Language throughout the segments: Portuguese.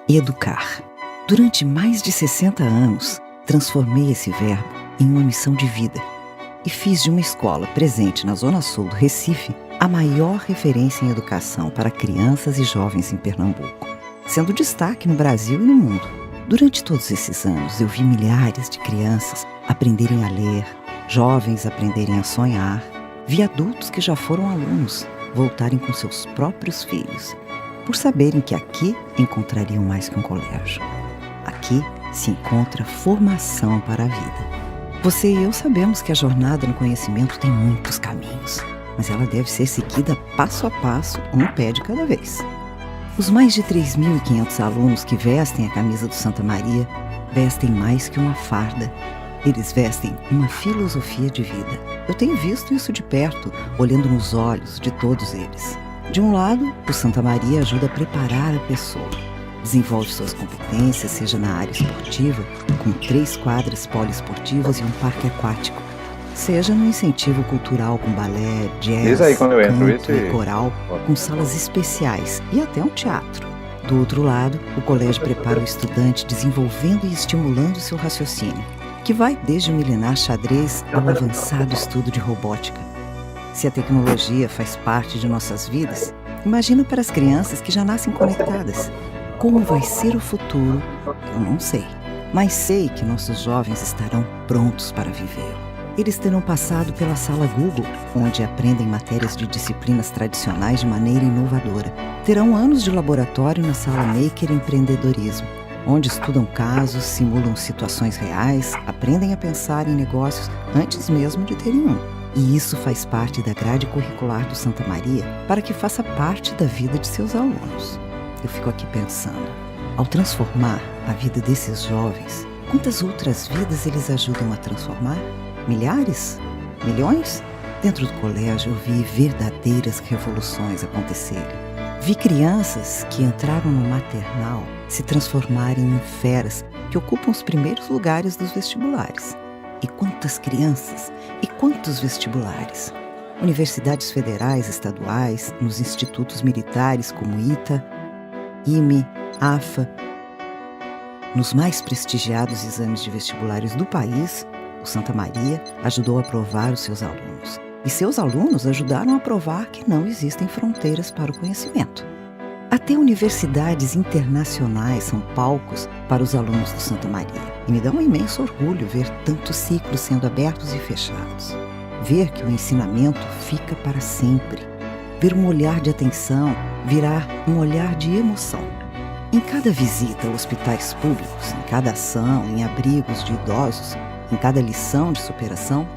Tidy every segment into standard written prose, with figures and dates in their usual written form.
Educar. Durante mais de 60 anos, transformei esse verbo em uma missão de vida e fiz de uma escola presente na Zona Sul do Recife a maior referência em educação para crianças e jovens em Pernambuco, sendo destaque no Brasil e no mundo. Durante todos esses anos, eu vi milhares de crianças aprenderem a ler, jovens aprenderem a sonhar, vi adultos que já foram alunos voltarem com seus próprios filhos, por saberem que aqui encontrariam mais que um colégio. Aqui se encontra formação para a vida. Você e eu sabemos que a jornada no conhecimento tem muitos caminhos, mas ela deve ser seguida passo a passo, um pé de cada vez. Os mais de 3.500 alunos que vestem a camisa do Santa Maria vestem mais que uma farda. Eles vestem uma filosofia de vida. Eu tenho visto isso de perto, olhando nos olhos de todos eles. De um lado, o Santa Maria ajuda a preparar a pessoa. Desenvolve suas competências, seja na área esportiva, com 3 quadras poliesportivas e um parque aquático, seja no incentivo cultural com balé, jazz, canto e coral, com salas especiais e até um teatro. Do outro lado, o colégio prepara o estudante desenvolvendo e estimulando seu raciocínio, que vai desde o milenar xadrez ao avançado estudo de robótica. Se a tecnologia faz parte de nossas vidas, imagina para as crianças que já nascem conectadas. Como vai ser o futuro, eu não sei. Mas sei que nossos jovens estarão prontos para vivê-lo. Eles terão passado pela sala Google, onde aprendem matérias de disciplinas tradicionais de maneira inovadora. Terão anos de laboratório na sala Maker Empreendedorismo, onde estudam casos, simulam situações reais, aprendem a pensar em negócios antes mesmo de terem um. E isso faz parte da grade curricular do Santa Maria para que faça parte da vida de seus alunos. Eu fico aqui pensando, ao transformar a vida desses jovens, quantas outras vidas eles ajudam a transformar? Milhares? Milhões? Dentro do colégio eu vi verdadeiras revoluções acontecerem. Vi crianças que entraram no maternal se transformarem em feras que ocupam os primeiros lugares dos vestibulares. E quantas crianças e quantos vestibulares? Universidades federais, estaduais, nos institutos militares como ITA, IME, AFA. Nos mais prestigiados exames de vestibulares do país, o Santa Maria ajudou a aprovar os seus alunos. E seus alunos ajudaram a provar que não existem fronteiras para o conhecimento. Até universidades internacionais são palcos para os alunos do Santa Maria. E me dá um imenso orgulho ver tantos ciclos sendo abertos e fechados. Ver que o ensinamento fica para sempre. Ver um olhar de atenção virar um olhar de emoção. Em cada visita a hospitais públicos, em cada ação, em abrigos de idosos, em cada lição de superação,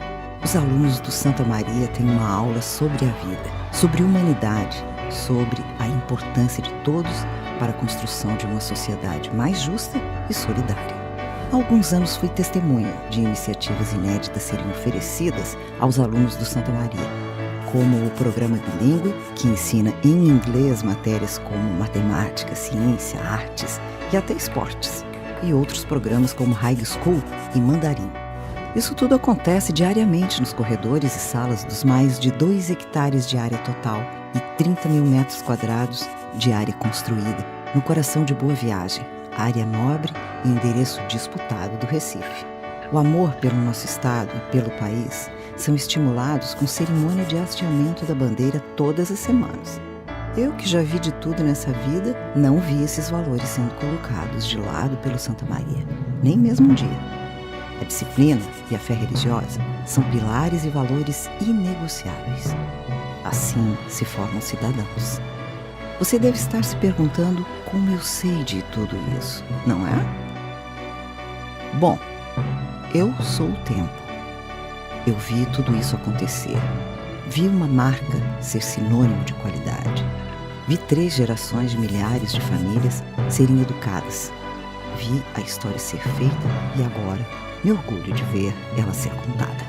os alunos do Santa Maria têm uma aula sobre a vida, sobre humanidade, sobre a importância de todos para a construção de uma sociedade mais justa e solidária. Há alguns anos fui testemunha de iniciativas inéditas serem oferecidas aos alunos do Santa Maria, como o programa bilíngue, que ensina em inglês matérias como matemática, ciência, artes e até esportes, e outros programas como High School e Mandarim. Isso tudo acontece diariamente nos corredores e salas dos mais de 2 hectares de área total e 30 mil metros quadrados de área construída, no coração de Boa Viagem, área nobre e endereço disputado do Recife. O amor pelo nosso estado e pelo país são estimulados com cerimônia de hasteamento da bandeira todas as semanas. Eu, que já vi de tudo nessa vida, não vi esses valores sendo colocados de lado pelo Santa Maria, nem mesmo um dia. A disciplina e a fé religiosa são pilares e valores inegociáveis. Assim se formam cidadãos. Você deve estar se perguntando como eu sei de tudo isso, não é? Bom, eu sou o tempo. Eu vi tudo isso acontecer. Vi uma marca ser sinônimo de qualidade. Vi 3 gerações de milhares de famílias serem educadas. Vi a história ser feita e agora me orgulho de ver ela ser contada.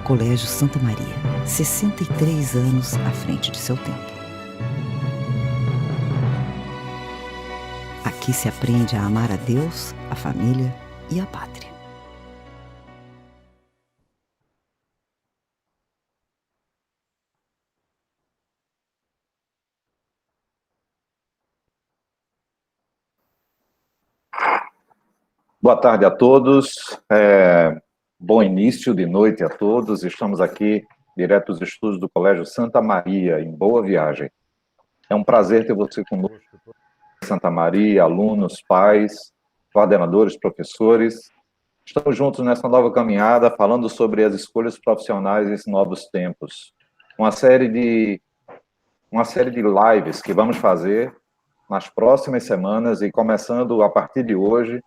Colégio Santa Maria, 63 anos à frente de seu tempo. Aqui se aprende a amar a Deus, a família e a pátria. Boa tarde a todos, bom início de noite a todos. Estamos aqui direto dos estudos do Colégio Santa Maria, em Boa Viagem. É um prazer ter você conosco, Santa Maria, alunos, pais, coordenadores, professores. Estamos juntos nessa nova caminhada, falando sobre as escolhas profissionais nesses novos tempos. Uma série de lives que vamos fazer nas próximas semanas e começando a partir de hoje,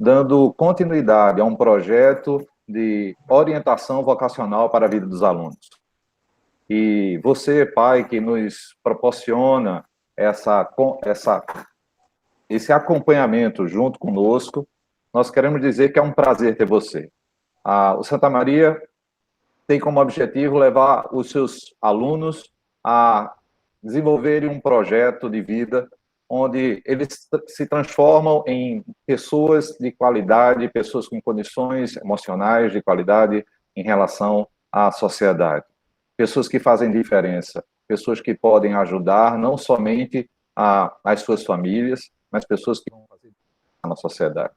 dando continuidade a um projeto de orientação vocacional para a vida dos alunos. E você, pai, que nos proporciona esse acompanhamento junto conosco, nós queremos dizer que é um prazer ter você. O Santa Maria tem como objetivo levar os seus alunos a desenvolverem um projeto de vida onde eles se transformam em pessoas de qualidade, pessoas com condições emocionais de qualidade em relação à sociedade. Pessoas que fazem diferença, pessoas que podem ajudar não somente as suas famílias, mas pessoas que vão fazer diferença na sociedade.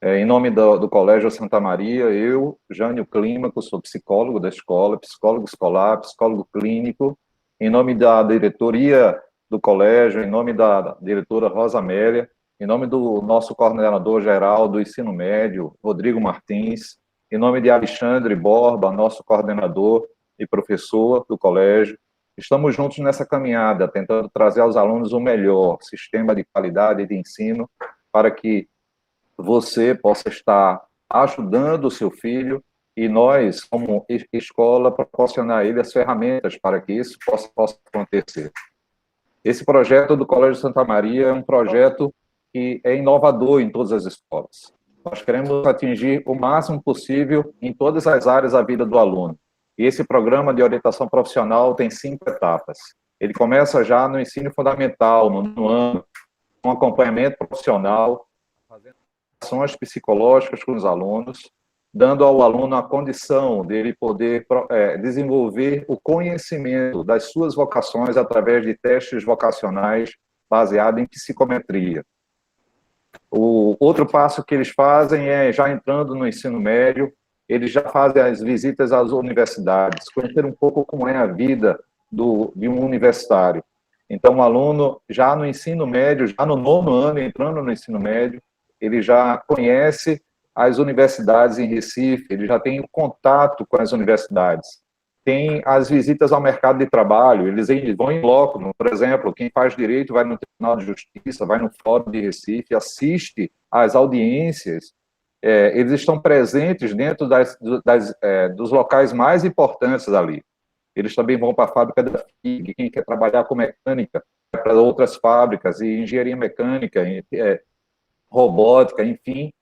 Em nome do Colégio Santa Maria, eu, Jânio Clímaco, sou psicólogo da escola, psicólogo escolar, psicólogo clínico, em nome da diretoria do colégio, em nome da diretora Rosa Amélia, em nome do nosso coordenador geral do ensino médio, Rodrigo Martins, em nome de Alexandre Borba, nosso coordenador e professor do colégio, estamos juntos nessa caminhada, tentando trazer aos alunos o melhor sistema de qualidade de ensino para que você possa estar ajudando o seu filho e nós, como escola, proporcionar a ele as ferramentas para que isso possa acontecer. Esse projeto do Colégio Santa Maria é um projeto que é inovador em todas as escolas. Nós queremos atingir o máximo possível em todas as áreas da vida do aluno. E esse programa de orientação profissional tem 5 etapas. Ele começa já no ensino fundamental, no ano, com acompanhamento profissional, fazendo ações psicológicas com os alunos, dando ao aluno a condição dele poder desenvolver o conhecimento das suas vocações através de testes vocacionais baseados em psicometria. O outro passo que eles fazem é, já entrando no ensino médio, eles já fazem as visitas às universidades, conhecer um pouco como é a vida de um universitário. Então, o aluno, já no ensino médio, já no 9º ano, entrando no ensino médio, ele já conhece as universidades em Recife, ele já tem contato com as universidades. Tem as visitas ao mercado de trabalho, eles vão em loco, por exemplo, quem faz direito vai no Tribunal de Justiça, vai no Fórum de Recife, assiste às audiências, eles estão presentes dentro dos locais mais importantes ali. Eles também vão para a fábrica da FIG, quem quer trabalhar com mecânica, vai para outras fábricas, e engenharia mecânica, robótica, enfim,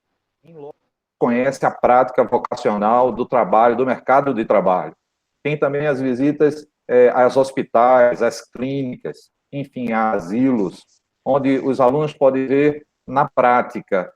conhece a prática vocacional do trabalho, do mercado de trabalho. Tem também as visitas aos hospitais, às clínicas, enfim, a asilos, onde os alunos podem ver na prática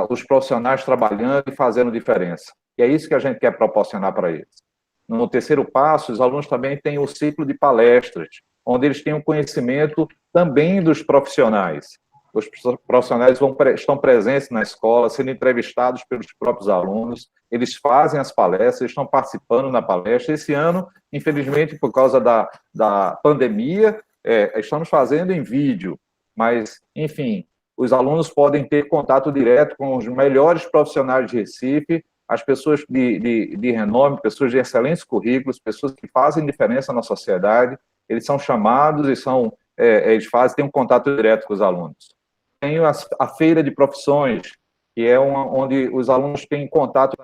os profissionais trabalhando e fazendo diferença. E é isso que a gente quer proporcionar para eles. No terceiro passo, os alunos também têm o ciclo de palestras, onde eles têm um conhecimento também dos profissionais. Os profissionais estão presentes na escola, sendo entrevistados pelos próprios alunos, eles fazem as palestras, estão participando na palestra. Esse ano, infelizmente, por causa da pandemia, estamos fazendo em vídeo, mas, enfim, os alunos podem ter contato direto com os melhores profissionais de Recife, as pessoas de renome, pessoas de excelentes currículos, pessoas que fazem diferença na sociedade, eles são chamados e eles têm um contato direto com os alunos. Tem a feira de profissões, que é onde os alunos têm contato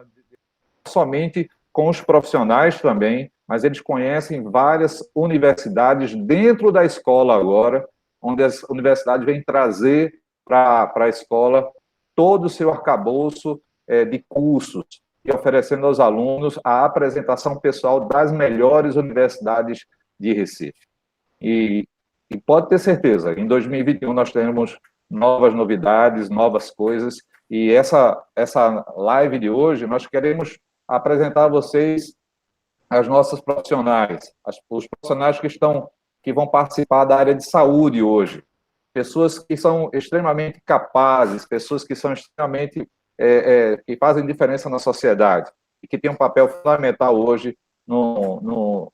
somente com os profissionais também, mas eles conhecem várias universidades dentro da escola agora, onde as universidades vêm trazer para a escola todo o seu arcabouço de cursos e oferecendo aos alunos a apresentação pessoal das melhores universidades de Recife. E pode ter certeza, em 2021 nós teremos novas novidades, novas coisas, e essa live de hoje nós queremos apresentar a vocês as nossas profissionais, os profissionais que vão participar da área de saúde hoje, pessoas que são extremamente capazes, pessoas que são extremamente que fazem diferença na sociedade e que têm um papel fundamental hoje no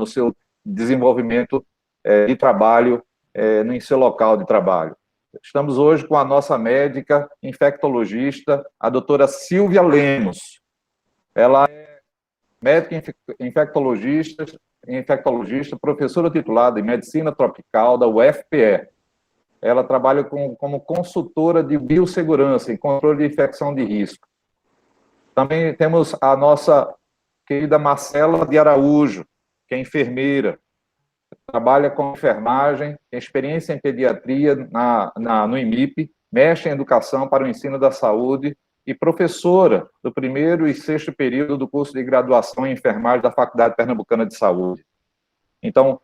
seu desenvolvimento de trabalho, em seu local de trabalho. Estamos hoje com a nossa médica infectologista, a doutora Silvia Lemos. Ela é médica infectologista, professora titulada em Medicina Tropical da UFPE. Ela trabalha como consultora de biossegurança e controle de infecção de risco. Também temos a nossa querida Marcela de Araújo, que é enfermeira, trabalha com enfermagem, tem experiência em pediatria no IMIP, mestre em educação para o ensino da saúde e professora do 1º e 6º período do curso de graduação em enfermagem da Faculdade Pernambucana de Saúde. Então,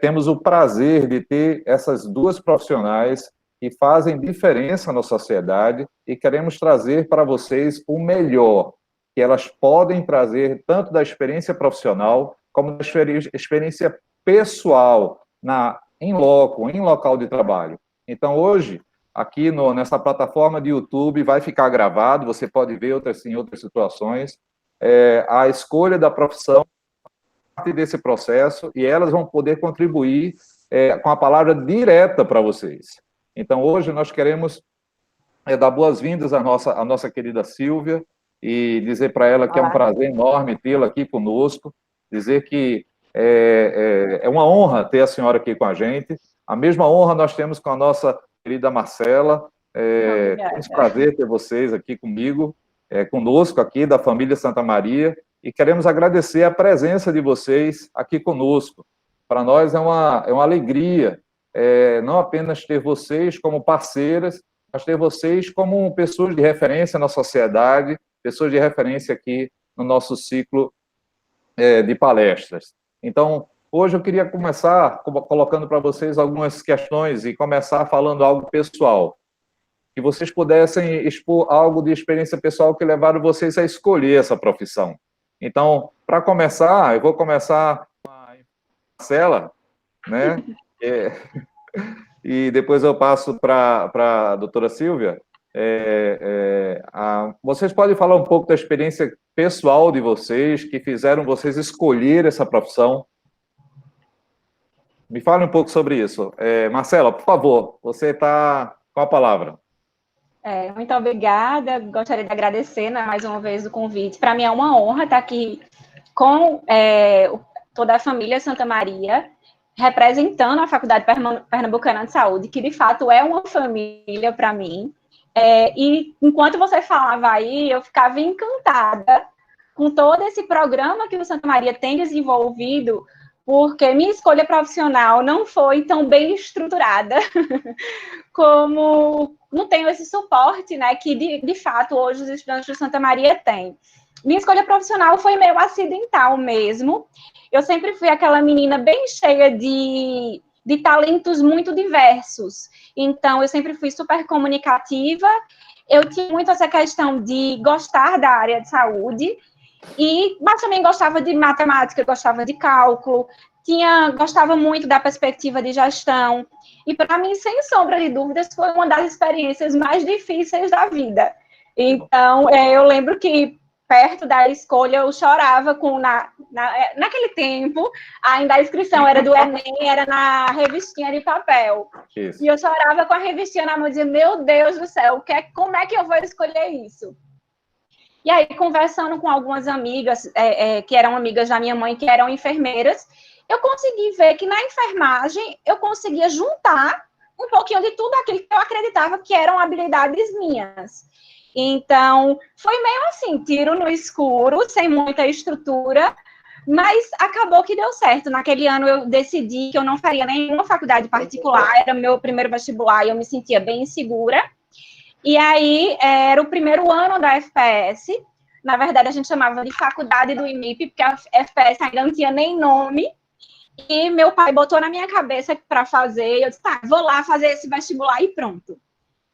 temos o prazer de ter essas duas profissionais que fazem diferença na sociedade e queremos trazer para vocês o melhor que elas podem trazer, tanto da experiência profissional, como da experiência pessoal, em local de trabalho. Então, hoje, aqui nessa plataforma de YouTube, vai ficar gravado, você pode ver em outras situações, a escolha da profissão parte desse processo, e elas vão poder contribuir com a palavra direta para vocês. Então, hoje, nós queremos dar boas-vindas à nossa querida Silvia, e dizer para ela que é um prazer enorme tê-la aqui conosco, dizer que é uma honra ter a senhora aqui com a gente. A mesma honra nós temos com a nossa querida Marcela. É um prazer ter vocês aqui conosco aqui, da família Santa Maria, e queremos agradecer a presença de vocês aqui conosco. Para nós é uma alegria, não apenas ter vocês como parceiras, mas ter vocês como pessoas de referência na sociedade, pessoas de referência aqui no nosso ciclo de palestras. Então, hoje eu queria começar colocando para vocês algumas questões e começar falando algo pessoal. Que vocês pudessem expor algo de experiência pessoal que levaram vocês a escolher essa profissão. Então, para começar, eu vou começar com a Marcela, né? E depois eu passo para a doutora Silvia. Vocês podem falar um pouco da experiência pessoal de vocês, que fizeram vocês escolher essa profissão? Me fale um pouco sobre isso. Marcela, por favor, você está com a palavra. Muito obrigada, gostaria de agradecer, né, mais uma vez o convite. Para mim é uma honra estar aqui com toda a família Santa Maria, representando a Faculdade Pernambucana de Saúde, que de fato é uma família para mim. E enquanto você falava aí, eu ficava encantada com todo esse programa que o Santa Maria tem desenvolvido, porque minha escolha profissional não foi tão bem estruturada como não tenho esse suporte, né, que de fato hoje os estudantes de Santa Maria têm. Minha escolha profissional foi meio acidental mesmo. Eu sempre fui aquela menina bem cheia de talentos muito diversos. Então, eu sempre fui super comunicativa. Eu tinha muito essa questão de gostar da área de saúde, mas também gostava de matemática, gostava de cálculo, gostava muito da perspectiva de gestão. E, para mim, sem sombra de dúvidas, foi uma das experiências mais difíceis da vida. Então, eu lembro que, perto da escolha, eu chorava naquele tempo, ainda a inscrição era do Enem, era na revistinha de papel. Isso. E eu chorava com a revistinha na mão e dizia, meu Deus do céu, como é que eu vou escolher isso? E aí, conversando com algumas amigas, que eram amigas da minha mãe, que eram enfermeiras, eu consegui ver que na enfermagem eu conseguia juntar um pouquinho de tudo aquilo que eu acreditava que eram habilidades minhas. Então, foi meio assim, tiro no escuro, sem muita estrutura, mas acabou que deu certo. Naquele ano eu decidi que eu não faria nenhuma faculdade particular, era meu primeiro vestibular e eu me sentia bem insegura. E aí, era o primeiro ano da FPS, na verdade a gente chamava de faculdade do IMIP, porque a FPS ainda não tinha nem nome, e meu pai botou na minha cabeça para fazer, e eu disse, tá, vou lá fazer esse vestibular e pronto.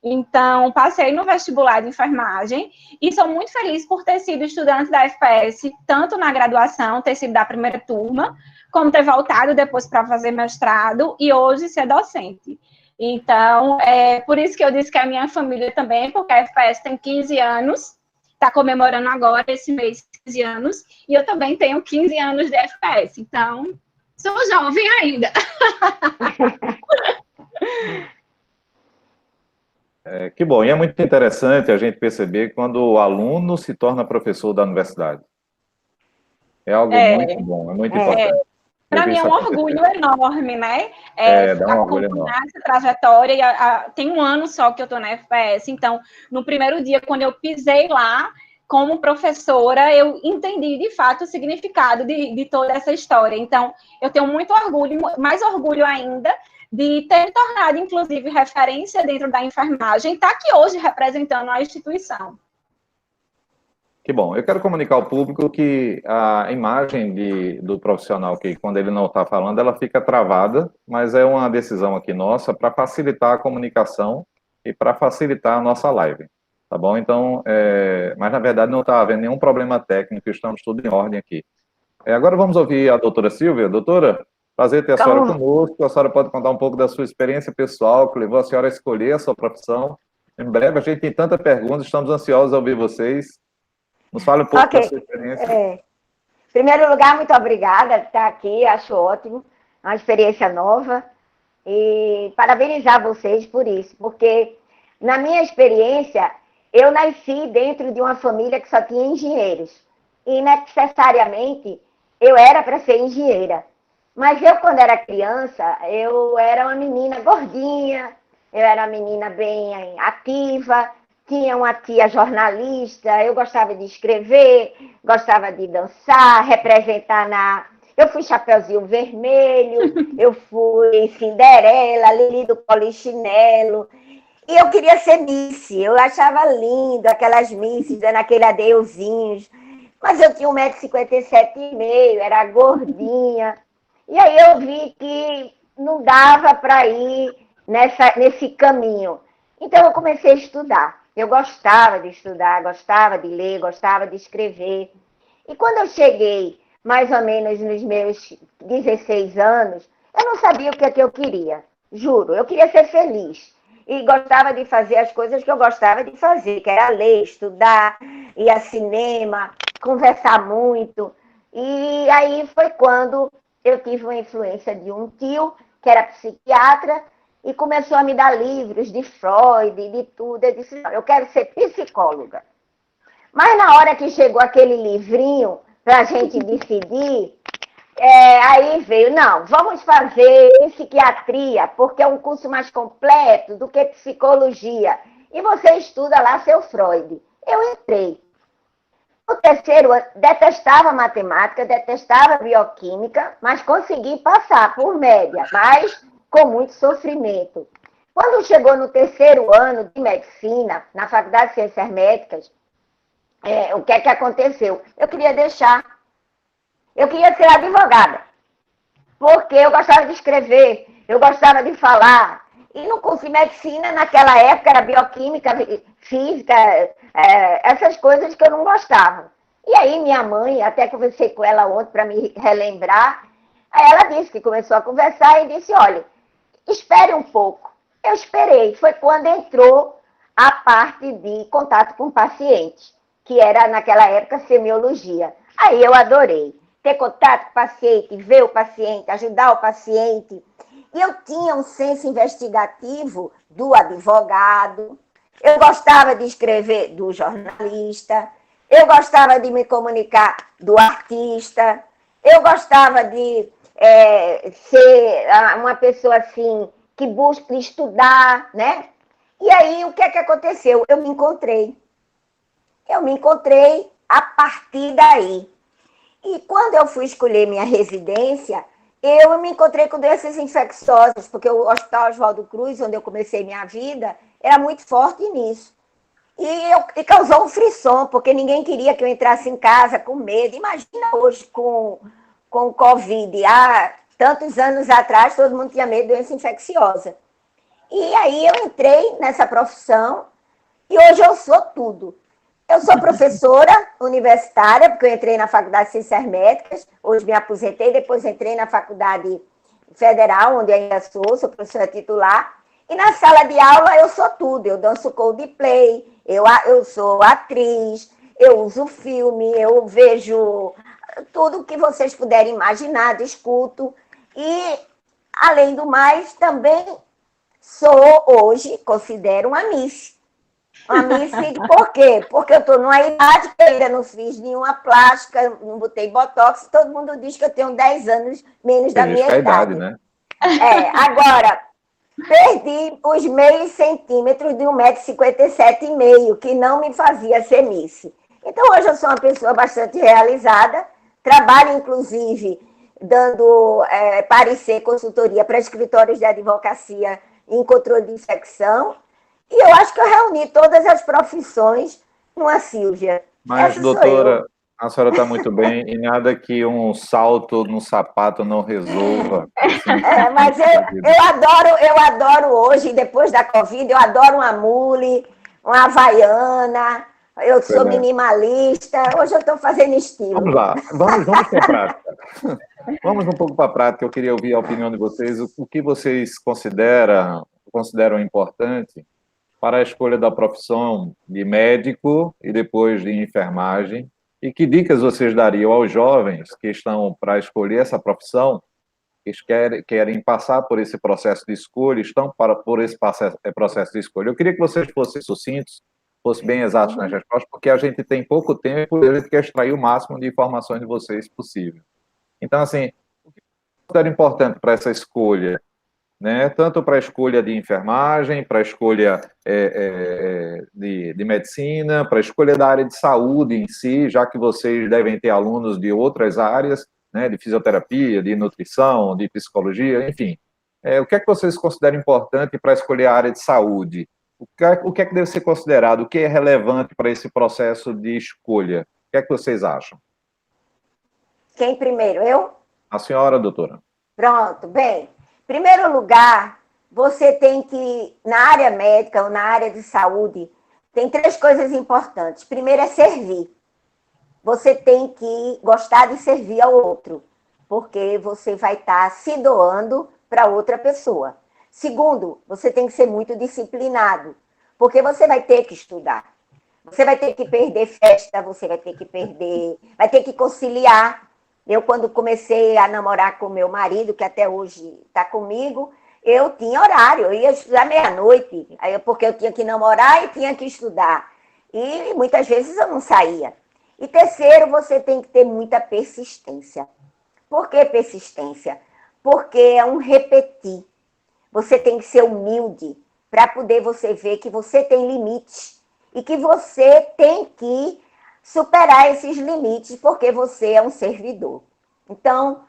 Então, passei no vestibular de enfermagem e sou muito feliz por ter sido estudante da FPS, tanto na graduação, ter sido da primeira turma, como ter voltado depois para fazer mestrado e hoje ser docente. Então, por isso que eu disse que a minha família também, porque a FPS tem 15 anos, está comemorando agora, esse mês, 15 anos, e eu também tenho 15 anos de FPS, então, sou jovem ainda. Que bom, e é muito interessante a gente perceber quando o aluno se torna professor da universidade. É algo muito bom, é muito importante. Para mim é um orgulho enorme, né? Dá um orgulho enorme. Acompanhar essa trajetória. Tem um ano só que eu estou na FPS, então, no primeiro dia, quando eu pisei lá, como professora, eu entendi, de fato, o significado de toda essa história. Então, eu tenho muito orgulho, mais orgulho ainda, de ter me tornado, inclusive, referência dentro da enfermagem, está aqui hoje representando a instituição. Que bom. Eu quero comunicar ao público que a imagem do profissional que, quando ele não está falando, ela fica travada, mas é uma decisão aqui nossa para facilitar a comunicação e para facilitar a nossa live, tá bom? Então, mas na verdade não está havendo nenhum problema técnico, estamos tudo em ordem aqui. Agora vamos ouvir a doutora Silvia. Doutora, prazer ter a senhora conosco. A senhora pode contar um pouco da sua experiência pessoal, que levou a senhora a escolher a sua profissão. Em breve, a gente tem tanta pergunta, estamos ansiosos a ouvir vocês. Nos fale um pouco da sua experiência. Em primeiro lugar, muito obrigada por estar aqui, acho ótimo, uma experiência nova, e parabenizar vocês por isso, porque na minha experiência, eu nasci dentro de uma família que só tinha engenheiros, e necessariamente eu era para ser engenheira, mas eu, quando era criança, eu era uma menina gordinha, eu era uma menina bem ativa, tinha uma tia jornalista, eu gostava de escrever, gostava de dançar, representar Eu fui Chapeuzinho Vermelho, eu fui Cinderela, Lili do Polichinelo, e eu queria ser Miss, eu achava lindo aquelas Misses dando aquele adeuzinhos, mas eu tinha 1,57 m, era gordinha, e aí eu vi que não dava para ir nesse caminho. Então eu comecei a estudar. Eu gostava de estudar, gostava de ler, gostava de escrever. E quando eu cheguei, mais ou menos nos meus 16 anos, eu não sabia o que é que eu queria. Juro, eu queria ser feliz. E gostava de fazer as coisas que eu gostava de fazer, que era ler, estudar, ir a cinema, conversar muito. E aí foi quando eu tive uma influência de um tio, que era psiquiatra, e começou a me dar livros de Freud, de tudo. Eu disse, não, eu quero ser psicóloga. Mas na hora que chegou aquele livrinho para a gente decidir, aí veio, não, vamos fazer psiquiatria, porque é um curso mais completo do que psicologia. E você estuda lá seu Freud. Eu entrei. No terceiro ano, detestava matemática, detestava bioquímica, mas consegui passar por média, mas com muito sofrimento. Quando chegou no terceiro ano de medicina, na Faculdade de Ciências Médicas, o que é que aconteceu? Eu queria ser advogada, porque eu gostava de escrever, eu gostava de falar, e no curso de medicina, naquela época, era bioquímica, física, essas coisas que eu não gostava. E aí minha mãe, até conversei com ela ontem para me relembrar, aí ela disse que começou a conversar e disse, olha, espere um pouco. Eu esperei. Foi quando entrou a parte de contato com pacientes, que era, naquela época, semiologia. Aí eu adorei. Ter contato com o paciente, ver o paciente, ajudar o paciente. E eu tinha um senso investigativo do advogado. Eu gostava de escrever do jornalista. Eu gostava de me comunicar do artista. Eu gostava de ser uma pessoa assim, que busca estudar, né? E aí, o que é que aconteceu? Eu me encontrei a partir daí. E quando eu fui escolher minha residência, eu me encontrei com doenças infecciosas, porque o Hospital Oswaldo Cruz, onde eu comecei minha vida, era muito forte nisso. E causou um frisson, porque ninguém queria que eu entrasse em casa com medo. Imagina hoje com o Covid. Há tantos anos atrás, todo mundo tinha medo de doença infecciosa. E aí eu entrei nessa profissão e hoje eu sou tudo. Eu sou professora universitária, porque eu entrei na Faculdade de Ciências Médicas, hoje me aposentei, depois entrei na Faculdade Federal, onde ainda sou professora titular, E na sala de aula eu sou tudo, eu danço Coldplay, eu sou atriz, eu uso filme, eu vejo tudo que vocês puderem imaginar, discuto. E, além do mais, também sou hoje, considero uma Miss. Uma Miss, por quê? Porque eu estou numa idade que eu ainda não fiz nenhuma plástica, não botei botox, todo mundo diz que eu tenho 10 anos menos da minha idade. Né? Agora, perdi os meios centímetros de 1,57 m, meio, que não me fazia ser Miss. Então, hoje eu sou uma pessoa bastante realizada, trabalho, inclusive, dando parecer, consultoria para escritórios de advocacia em controle de infecção, e eu acho que eu reuni todas as profissões numa Silvia. Mas, doutora, a senhora está muito bem, e nada que um salto no sapato não resolva. Mas eu adoro hoje, depois da Covid, eu adoro uma mule, uma havaiana, eu sou minimalista, hoje eu estou fazendo estilo. Vamos lá, vamos para a prática. Vamos um pouco para a prática, eu queria ouvir a opinião de vocês, o que vocês consideram importante para a escolha da profissão de médico e depois de enfermagem, e que dicas vocês dariam aos jovens que estão para escolher essa profissão, que querem passar por esse processo de escolha, estão por esse processo de escolha. Eu queria que vocês fossem sucintos, fossem bem exatos nas respostas, porque a gente tem pouco tempo e a gente quer extrair o máximo de informações de vocês possível. Então, assim, o que vocês consideram importante para essa escolha? Né? Tanto para a escolha de enfermagem, para a escolha de medicina, para a escolha da área de saúde em si, já que vocês devem ter alunos de outras áreas, né, de fisioterapia, de nutrição, de psicologia, enfim. O que é que vocês consideram importante para escolher a área de saúde? O que é que deve ser considerado? O que é relevante para esse processo de escolha? O que é que vocês acham? Quem primeiro? Eu? A senhora, doutora. Pronto, bem. Em primeiro lugar, você tem que, na área médica ou na área de saúde, tem 3 coisas importantes. Primeiro é servir. Você tem que gostar de servir ao outro, porque você vai estar se doando para outra pessoa. Segundo, você tem que ser muito disciplinado, porque você vai ter que estudar. Você vai ter que perder festa, você vai ter que conciliar. Eu, quando comecei a namorar com meu marido, que até hoje está comigo, eu tinha horário, eu ia estudar meia-noite, porque eu tinha que namorar e tinha que estudar. E muitas vezes eu não saía. E terceiro, você tem que ter muita persistência. Por que persistência? Porque é um repetir. Você tem que ser humilde para poder você ver que você tem limites e que você tem que superar esses limites, porque você é um servidor. Então,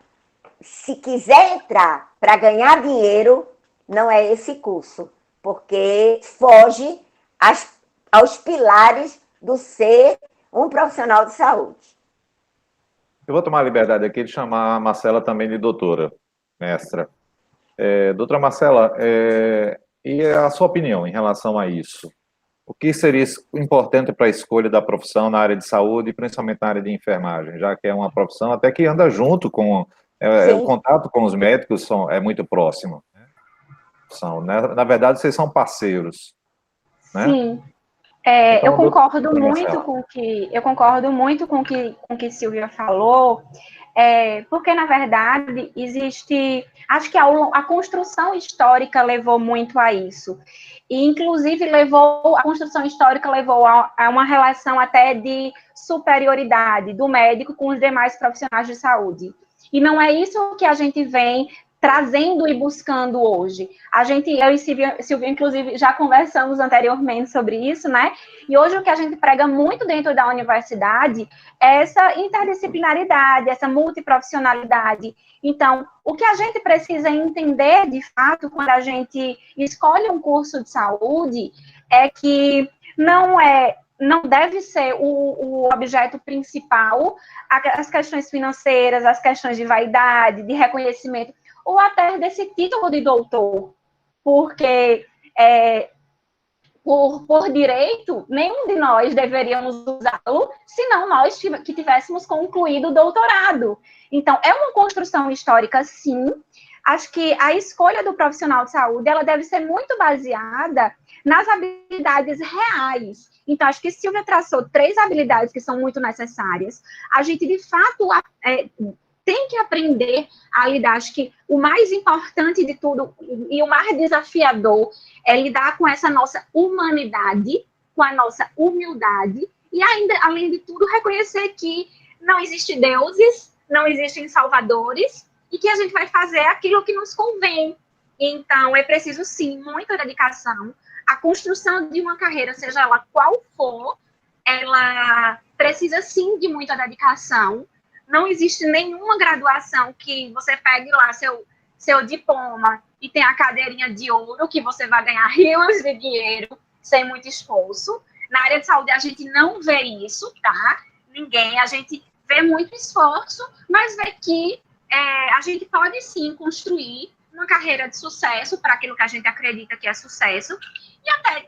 se quiser entrar para ganhar dinheiro, não é esse curso, porque foge aos pilares do ser um profissional de saúde. Eu vou tomar a liberdade aqui de chamar a Marcela também de doutora, mestra. Doutora Marcela, e a sua opinião em relação a isso? O que seria importante para a escolha da profissão na área de saúde, principalmente na área de enfermagem, já que é uma profissão até que anda junto com... o contato com os médicos é muito próximo. Na verdade, vocês são parceiros. Né? Sim. Então, eu concordo muito com o que Silvia falou, porque, na verdade, existe... Acho que a construção histórica levou muito a isso. E, inclusive, a construção histórica levou a uma relação até de superioridade do médico com os demais profissionais de saúde. E não é isso que a gente vem trazendo e buscando hoje. Eu e Silvia, inclusive, já conversamos anteriormente sobre isso, né? E hoje o que a gente prega muito dentro da universidade é essa interdisciplinaridade, essa multiprofissionalidade. Então, o que a gente precisa entender, de fato, quando a gente escolhe um curso de saúde, é que não deve ser o objeto principal as questões financeiras, as questões de vaidade, de reconhecimento, ou até desse título de doutor, porque por direito, nenhum de nós deveríamos usá-lo, senão nós que tivéssemos concluído o doutorado. Então, é uma construção histórica, sim, acho que a escolha do profissional de saúde, ela deve ser muito baseada nas habilidades reais. Então, acho que Silvia traçou 3 habilidades que são muito necessárias. A gente, de fato, tem que aprender a lidar. Acho que o mais importante de tudo e o mais desafiador é lidar com essa nossa humanidade, com a nossa humildade e ainda, além de tudo, reconhecer que não existem deuses, não existem salvadores e que a gente vai fazer aquilo que nos convém. Então, é preciso, sim, muita dedicação. A construção de uma carreira, seja ela qual for, ela precisa, sim, de muita dedicação. Não existe nenhuma graduação que você pegue lá seu diploma e tenha a cadeirinha de ouro, que você vai ganhar rios de dinheiro sem muito esforço. Na área de saúde, a gente não vê isso, tá? Ninguém. A gente vê muito esforço, mas vê que a gente pode, sim, construir uma carreira de sucesso para aquilo que a gente acredita que é sucesso e até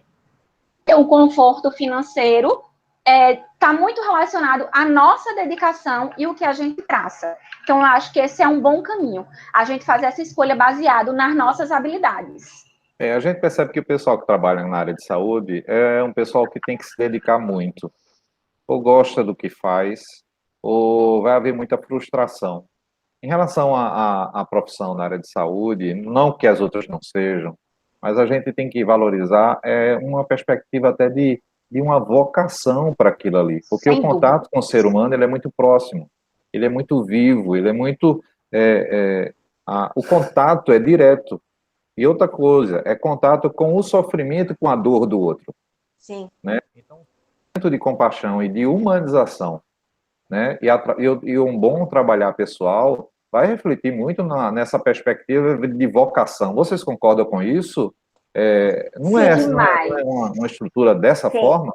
ter um conforto financeiro está muito relacionado à nossa dedicação e o que a gente traça. Então, eu acho que esse é um bom caminho, a gente fazer essa escolha baseado nas nossas habilidades. A gente percebe que o pessoal que trabalha na área de saúde é um pessoal que tem que se dedicar muito, ou gosta do que faz, ou vai haver muita frustração. Em relação à profissão na área de saúde, não que as outras não sejam, mas a gente tem que valorizar uma perspectiva até de uma vocação para aquilo ali, porque o contato com o ser humano ele é muito próximo, ele é muito vivo, ele é muito... o contato é direto. E outra coisa, é contato com o sofrimento, com a dor do outro. Sim. Né? Então, um de compaixão e de humanização, né? E um bom trabalhar pessoal vai refletir muito nessa perspectiva de vocação. Vocês concordam com isso? Não, Sim, não é uma estrutura dessa forma?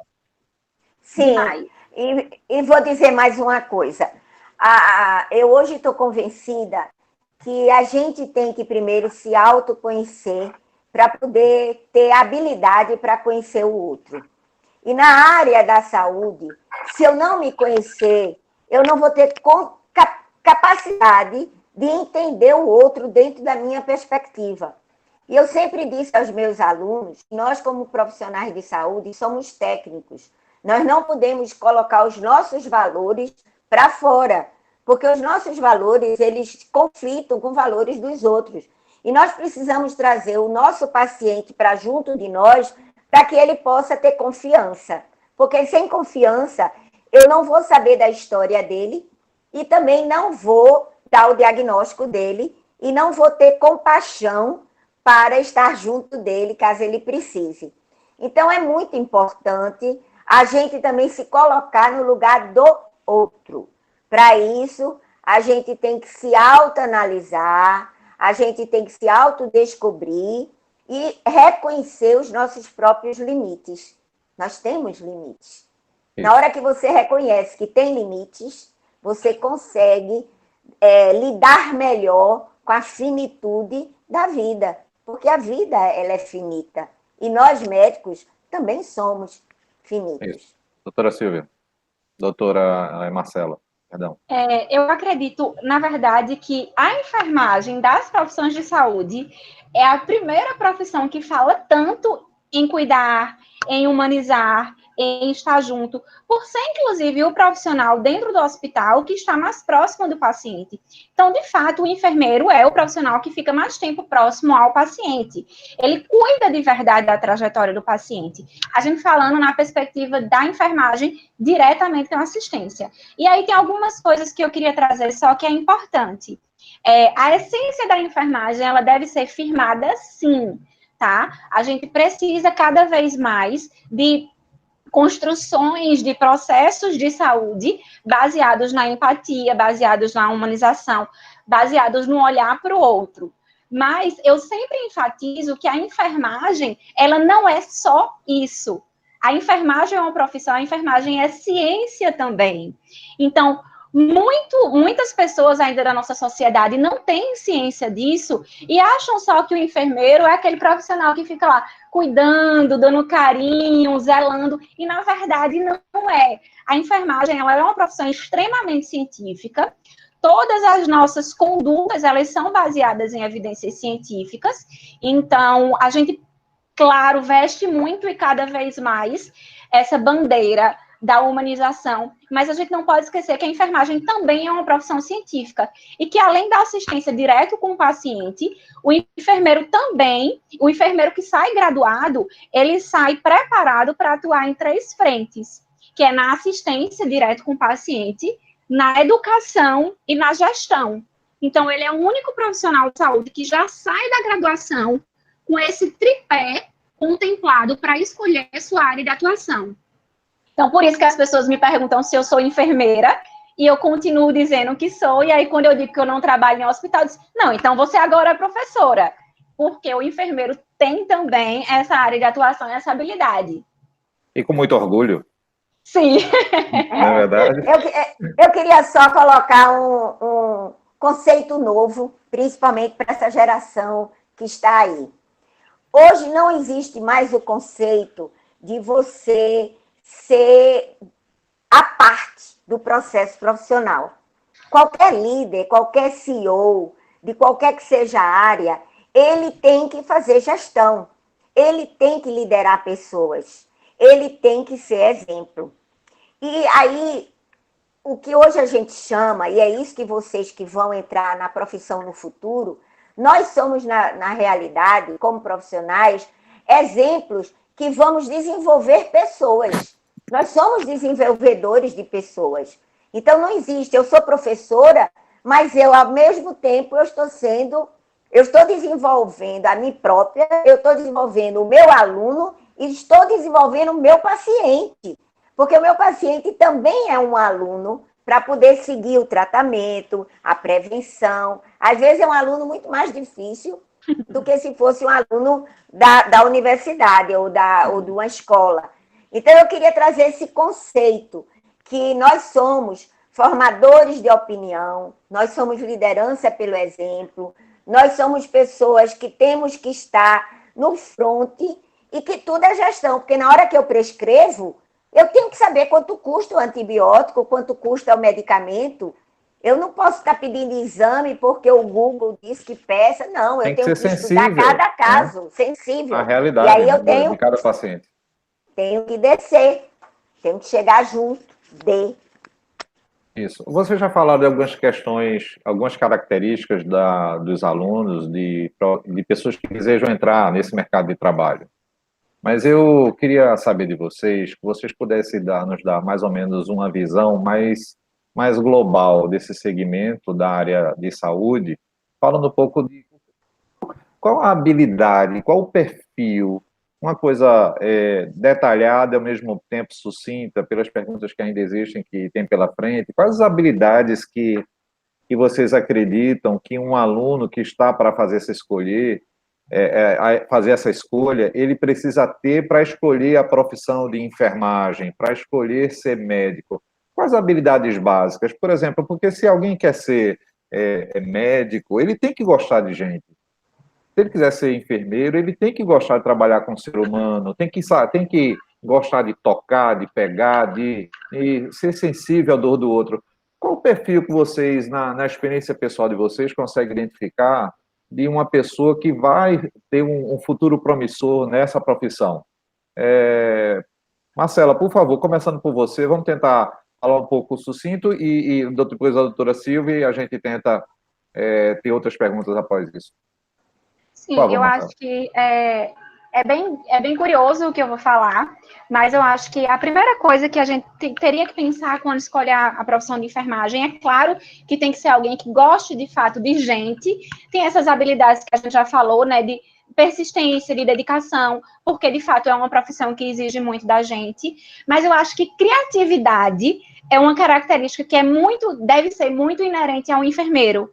Sim, e vou dizer mais uma coisa. Eu hoje estou convencida que a gente tem que primeiro se autoconhecer para poder ter habilidade para conhecer o outro. E na área da saúde, se eu não me conhecer, eu não vou ter capacidade de entender o outro dentro da minha perspectiva. E eu sempre disse aos meus alunos, nós como profissionais de saúde somos técnicos. Nós não podemos colocar os nossos valores para fora, porque os nossos valores, eles conflitam com valores dos outros. E nós precisamos trazer o nosso paciente para junto de nós, para que ele possa ter confiança. Porque sem confiança, eu não vou saber da história dele e também não vou dar o diagnóstico dele e não vou ter compaixão para estar junto dele, caso ele precise. Então, é muito importante a gente também se colocar no lugar do outro. Para isso, a gente tem que se autoanalisar, a gente tem que se autodescobrir e reconhecer os nossos próprios limites. Nós temos limites. Na hora que você reconhece que tem limites, você consegue lidar melhor com a finitude da vida. Porque a vida ela é finita. E nós, médicos, também somos finitos. Isso. Doutora Silvia. Doutora Marcela, perdão. Eu acredito, na verdade, que a enfermagem das profissões de saúde é a primeira profissão que fala tanto em cuidar, em humanizar, em estar junto, por ser, inclusive, o profissional dentro do hospital que está mais próximo do paciente. Então, de fato, o enfermeiro é o profissional que fica mais tempo próximo ao paciente. Ele cuida de verdade da trajetória do paciente. A gente falando na perspectiva da enfermagem diretamente com a assistência. E aí tem algumas coisas que eu queria trazer, só que é importante. A essência da enfermagem, ela deve ser firmada, sim, tá? A gente precisa cada vez mais de construções de processos de saúde baseados na empatia, baseados na humanização, baseados no olhar para o outro. Mas eu sempre enfatizo que a enfermagem, ela não é só isso. A enfermagem é uma profissão, a enfermagem é ciência também. Então, muitas pessoas ainda da nossa sociedade não têm ciência disso e acham só que o enfermeiro é aquele profissional que fica lá cuidando, dando carinho, zelando, e na verdade não é. A enfermagem ela é uma profissão extremamente científica, todas as nossas condutas, elas são baseadas em evidências científicas, então a gente, claro, veste muito e cada vez mais essa bandeira da humanização, mas a gente não pode esquecer que a enfermagem também é uma profissão científica, e que além da assistência direta com o paciente, o enfermeiro que sai graduado, ele sai preparado para atuar em 3 frentes, que é na assistência direta com o paciente, na educação e na gestão. Então, ele é o único profissional de saúde que já sai da graduação com esse tripé contemplado para escolher sua área de atuação. Então, por isso que as pessoas me perguntam se eu sou enfermeira, e eu continuo dizendo que sou, e aí quando eu digo que eu não trabalho em hospital, eu digo, não, então você agora é professora, porque o enfermeiro tem também essa área de atuação e essa habilidade. E com muito orgulho. Sim. Não é verdade? Eu queria só colocar um conceito novo, principalmente para essa geração que está aí. Hoje não existe mais o conceito de você ser a parte do processo profissional. Qualquer líder, qualquer CEO, de qualquer que seja a área, ele tem que fazer gestão, ele tem que liderar pessoas, ele tem que ser exemplo. E aí, o que hoje a gente chama, e é isso que vocês que vão entrar na profissão no futuro, nós somos, na realidade, como profissionais, exemplos que vamos desenvolver pessoas. Nós somos desenvolvedores de pessoas. Então, não existe, eu sou professora, mas eu, ao mesmo tempo, eu estou desenvolvendo a mim própria, eu estou desenvolvendo o meu aluno e estou desenvolvendo o meu paciente. Porque o meu paciente também é um aluno para poder seguir o tratamento, a prevenção. Às vezes é um aluno muito mais difícil do que se fosse um aluno da universidade ou de uma escola. Então, eu queria trazer esse conceito, que nós somos formadores de opinião, nós somos liderança pelo exemplo, nós somos pessoas que temos que estar no fronte e que tudo é gestão, porque na hora que eu prescrevo, eu tenho que saber quanto custa o antibiótico, quanto custa o medicamento. Eu não posso estar pedindo exame porque o Google diz que peça. Não, eu tenho que estudar cada caso, né? Sensível. A realidade, e aí eu tenho, de cada paciente. Tenho que descer, tenho que chegar junto de... Isso. Você já falou de algumas questões, algumas características dos alunos, de pessoas que desejam entrar nesse mercado de trabalho. Mas eu queria saber de vocês, que vocês pudessem nos dar mais ou menos uma visão mais global desse segmento da área de saúde, falando um pouco de qual a habilidade, qual o perfil, uma coisa detalhada e ao mesmo tempo sucinta, pelas perguntas que ainda existem, que tem pela frente, quais as habilidades que vocês acreditam que um aluno que está para fazer essa escolha, ele precisa ter para escolher a profissão de enfermagem, para escolher ser médico? Quais habilidades básicas? Por exemplo, porque se alguém quer ser médico, ele tem que gostar de gente. Se ele quiser ser enfermeiro, ele tem que gostar de trabalhar com o ser humano, tem que gostar de tocar, de pegar, de ser sensível à dor do outro. Qual o perfil que vocês, na experiência pessoal de vocês, conseguem identificar de uma pessoa que vai ter um futuro promissor nessa profissão? Marcela, por favor, começando por você, vamos tentar falar um pouco sucinto e depois a doutora Silvia, e a gente tenta ter outras perguntas após isso. Sim, eu acho que é bem curioso o que eu vou falar, mas eu acho que a primeira coisa que a gente teria que pensar quando escolher a profissão de enfermagem, é claro que tem que ser alguém que goste de fato de gente, tem essas habilidades que a gente já falou, né, de persistência, de dedicação, porque de fato é uma profissão que exige muito da gente, mas eu acho que criatividade é uma característica que deve ser muito inerente ao enfermeiro.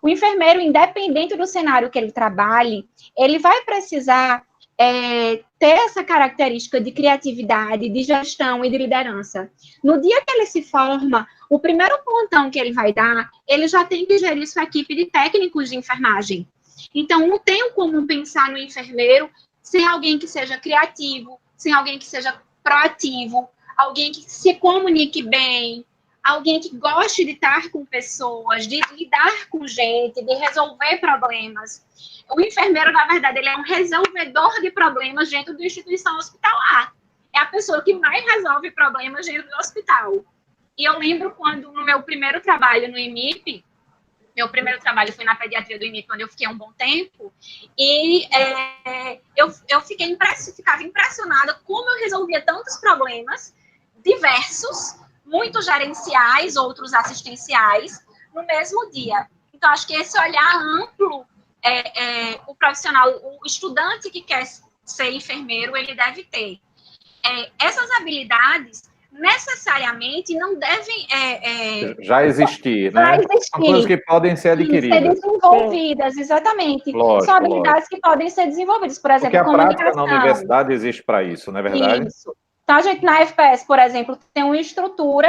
O enfermeiro, independente do cenário que ele trabalhe, ele vai precisar ter essa característica de criatividade, de gestão e de liderança. No dia que ele se forma, o primeiro plantão que ele vai dar, ele já tem que gerir sua equipe de técnicos de enfermagem. Então, não tem como pensar no enfermeiro sem alguém que seja criativo, sem alguém que seja proativo, alguém que se comunique bem, alguém que goste de estar com pessoas, de lidar com gente, de resolver problemas. O enfermeiro, na verdade, ele é um resolvedor de problemas dentro da instituição hospitalar. É a pessoa que mais resolve problemas dentro do hospital. E eu lembro quando, no meu primeiro trabalho no IMIP, meu primeiro trabalho foi na pediatria do IMIP, onde eu fiquei um bom tempo, e eu ficava impressionada como eu resolvia tantos problemas diversos, muitos gerenciais, outros assistenciais, no mesmo dia. Então, acho que esse olhar amplo, o profissional, o estudante que quer ser enfermeiro, ele deve ter. Essas habilidades necessariamente não devem já existir, né? já existir. São coisas que podem ser adquiridas. Ser desenvolvidas, exatamente. Lógico, São habilidades que podem ser desenvolvidas, por porque exemplo, a prática comunicação. na universidade existe para isso, não é verdade? Isso. Então, a gente, na FPS, por exemplo, tem uma estrutura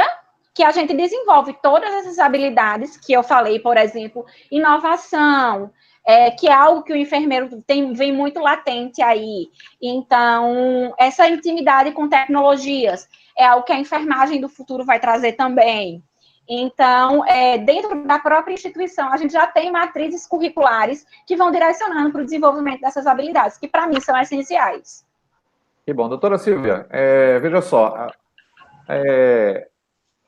que a gente desenvolve todas essas habilidades que eu falei, por exemplo, inovação, que é algo que o enfermeiro vem muito latente aí. Então, essa intimidade com tecnologias é algo que a enfermagem do futuro vai trazer também. Então, dentro da própria instituição, a gente já tem matrizes curriculares que vão direcionando para o desenvolvimento dessas habilidades, que para mim são essenciais. Que bom. Doutora Silvia, veja só,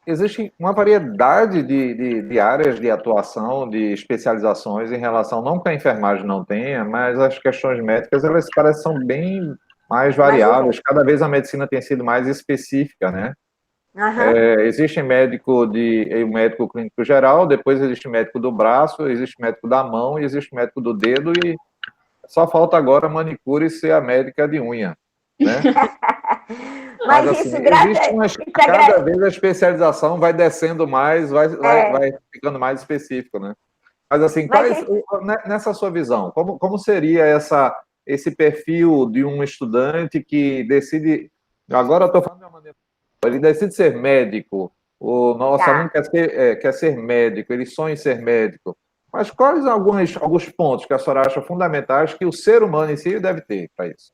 existe uma variedade de áreas de atuação, de especializações em relação, não que a enfermagem não tenha, mas as questões médicas, elas parecem são bem mais variáveis. Cada vez a medicina tem sido mais específica, né? Uhum. Existe médico clínico geral, depois existe médico do braço, existe médico da mão, e existe médico do dedo, e só falta agora a manicure ser a médica de unha, né? Mas assim, cada vez a especialização vai descendo mais, vai ficando mais específico, né? Mas assim, nessa sua visão, como seria esse perfil de um estudante que decide, agora eu estou falando de uma maneira, ele decide ser médico, o nosso aluno quer ser médico, ele sonha em ser médico, mas quais alguns pontos que a senhora acha fundamentais que o ser humano em si deve ter para isso?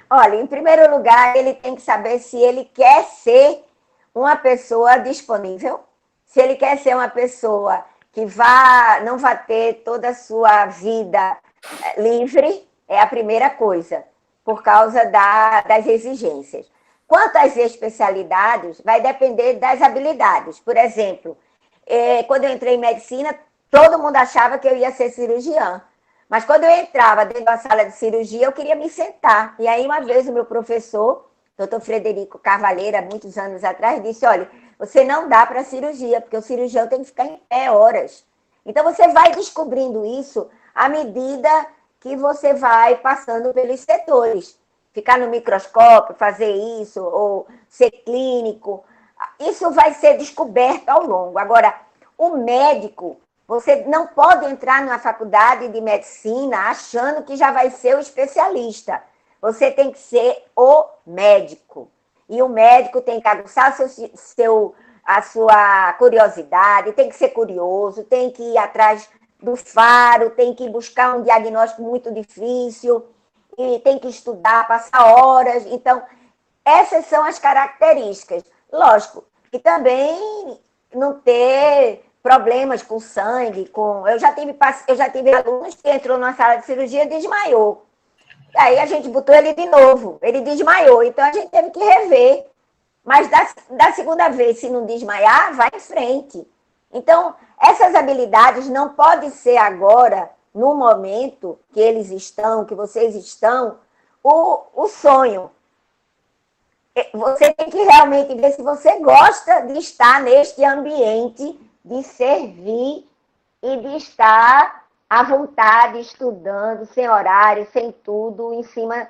Olha, em primeiro lugar, ele tem que saber se ele quer ser uma pessoa disponível, se ele quer ser uma pessoa que não vai ter toda a sua vida livre, é a primeira coisa, por causa das exigências. Quanto às especialidades, vai depender das habilidades. Por exemplo, quando eu entrei em medicina, todo mundo achava que eu ia ser cirurgiã. Mas quando eu entrava dentro da sala de cirurgia, eu queria me sentar. E aí, uma vez, o meu professor, doutor Frederico Carvalheira, muitos anos atrás, disse, olha, você não dá para cirurgia, porque o cirurgião tem que ficar em pé horas. Então, você vai descobrindo isso à medida que você vai passando pelos setores. Ficar no microscópio, fazer isso, ou ser clínico. Isso vai ser descoberto ao longo. Agora, o médico... Você não pode entrar numa faculdade de medicina achando que já vai ser o especialista. Você tem que ser o médico. E o médico tem que aguçar a sua curiosidade, tem que ser curioso, tem que ir atrás do faro, tem que buscar um diagnóstico muito difícil, e tem que estudar, passar horas. Então, essas são as características. Lógico, e também não ter... problemas com sangue, eu já tive alunos que entrou numa sala de cirurgia e desmaiou. Aí a gente botou ele de novo, ele desmaiou, então a gente teve que rever. Mas da segunda vez, se não desmaiar, vai em frente. Então, essas habilidades não podem ser agora, no momento que eles estão, que vocês estão, o sonho. Você tem que realmente ver se você gosta de estar neste ambiente, de servir e de estar à vontade, estudando, sem horário, sem tudo, em cima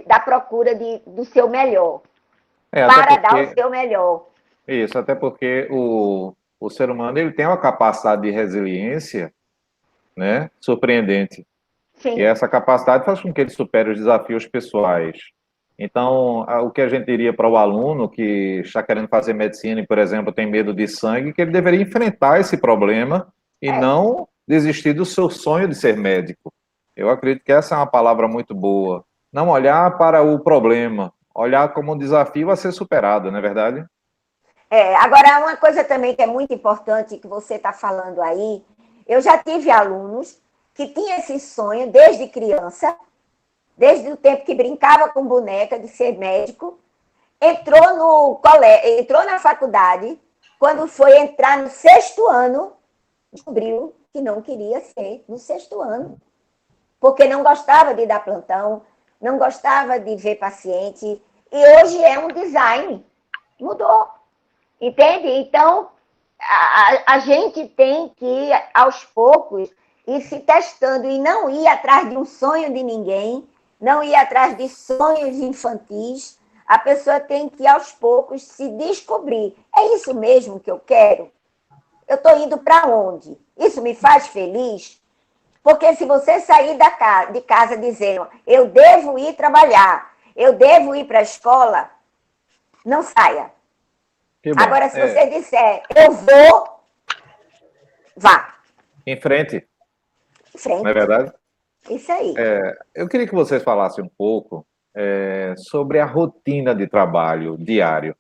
da procura do seu melhor. Para dar o seu melhor. Isso, até porque o ser humano ele tem uma capacidade de resiliência, né, surpreendente. Sim. E essa capacidade faz com que ele supere os desafios pessoais. Então, o que a gente diria para o aluno que está querendo fazer medicina e, por exemplo, tem medo de sangue, que ele deveria enfrentar esse problema e não desistir do seu sonho de ser médico. Eu acredito que essa é uma palavra muito boa. Não olhar para o problema, olhar como um desafio a ser superado, não é verdade? Agora, uma coisa também que é muito importante que você está falando aí, eu já tive alunos que tinham esse sonho desde criança, desde o tempo que brincava com boneca de ser médico, entrou no colégio, entrou na faculdade, quando foi entrar no 6º ano, descobriu que não queria ser no 6º ano, porque não gostava de dar plantão, não gostava de ver paciente, e hoje é um design, mudou, entende? Então, a gente tem que, aos poucos, ir se testando e não ir atrás de um sonho de ninguém, não ir atrás de sonhos infantis. A pessoa tem que, aos poucos, se descobrir. É isso mesmo que eu quero? Eu estou indo para onde? Isso me faz feliz? Porque se você sair de casa dizendo eu devo ir trabalhar, eu devo ir para a escola, não saia. Agora, se você disser eu vou, vá. Em frente. Em frente. Não é verdade? Isso aí. Eu queria que vocês falassem um pouco sobre a rotina de trabalho diário.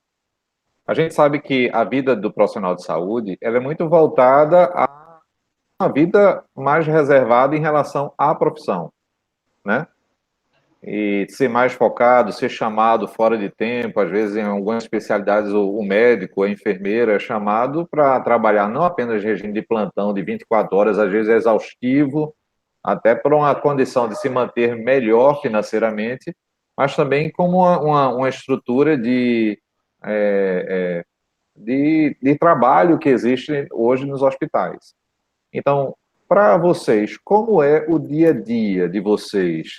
A gente sabe que a vida do profissional de saúde ela é muito voltada a uma vida mais reservada em relação à profissão, né? E ser mais focado, ser chamado fora de tempo, às vezes em algumas especialidades o médico, a enfermeira é chamado para trabalhar não apenas em regime de plantão de 24 horas, às vezes é exaustivo, até por uma condição de se manter melhor financeiramente, mas também como uma estrutura de trabalho que existe hoje nos hospitais. Então, para vocês, como é o dia a dia de vocês?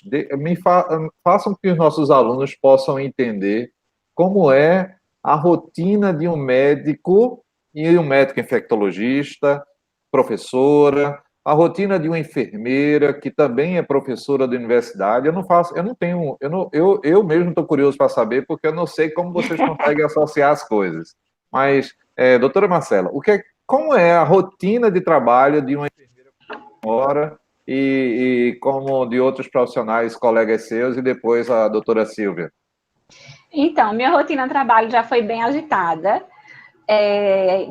Façam que os nossos alunos possam entender como é a rotina de um médico e um médico infectologista, professora, a rotina de uma enfermeira que também é professora da universidade. Eu mesmo estou curioso para saber, porque eu não sei como vocês conseguem associar as coisas. Mas, doutora Marcela, como é a rotina de trabalho de uma enfermeira e como de outros profissionais, colegas seus, e depois a doutora Silvia? Então, minha rotina de trabalho já foi bem agitada.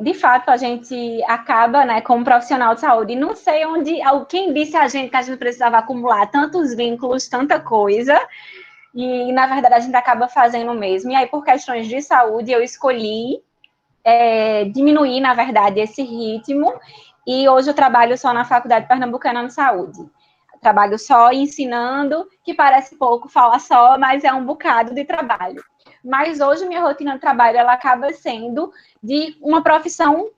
De fato, a gente acaba, né, como profissional de saúde, não sei quem disse a gente que a gente precisava acumular tantos vínculos, tanta coisa, e, na verdade, a gente acaba fazendo mesmo. E aí, por questões de saúde, eu escolhi diminuir, na verdade, esse ritmo, e hoje eu trabalho só na Faculdade Pernambucana de Saúde. Trabalho só ensinando, que parece pouco falar só, mas é um bocado de trabalho. Mas hoje minha rotina de trabalho ela acaba sendo de uma profissão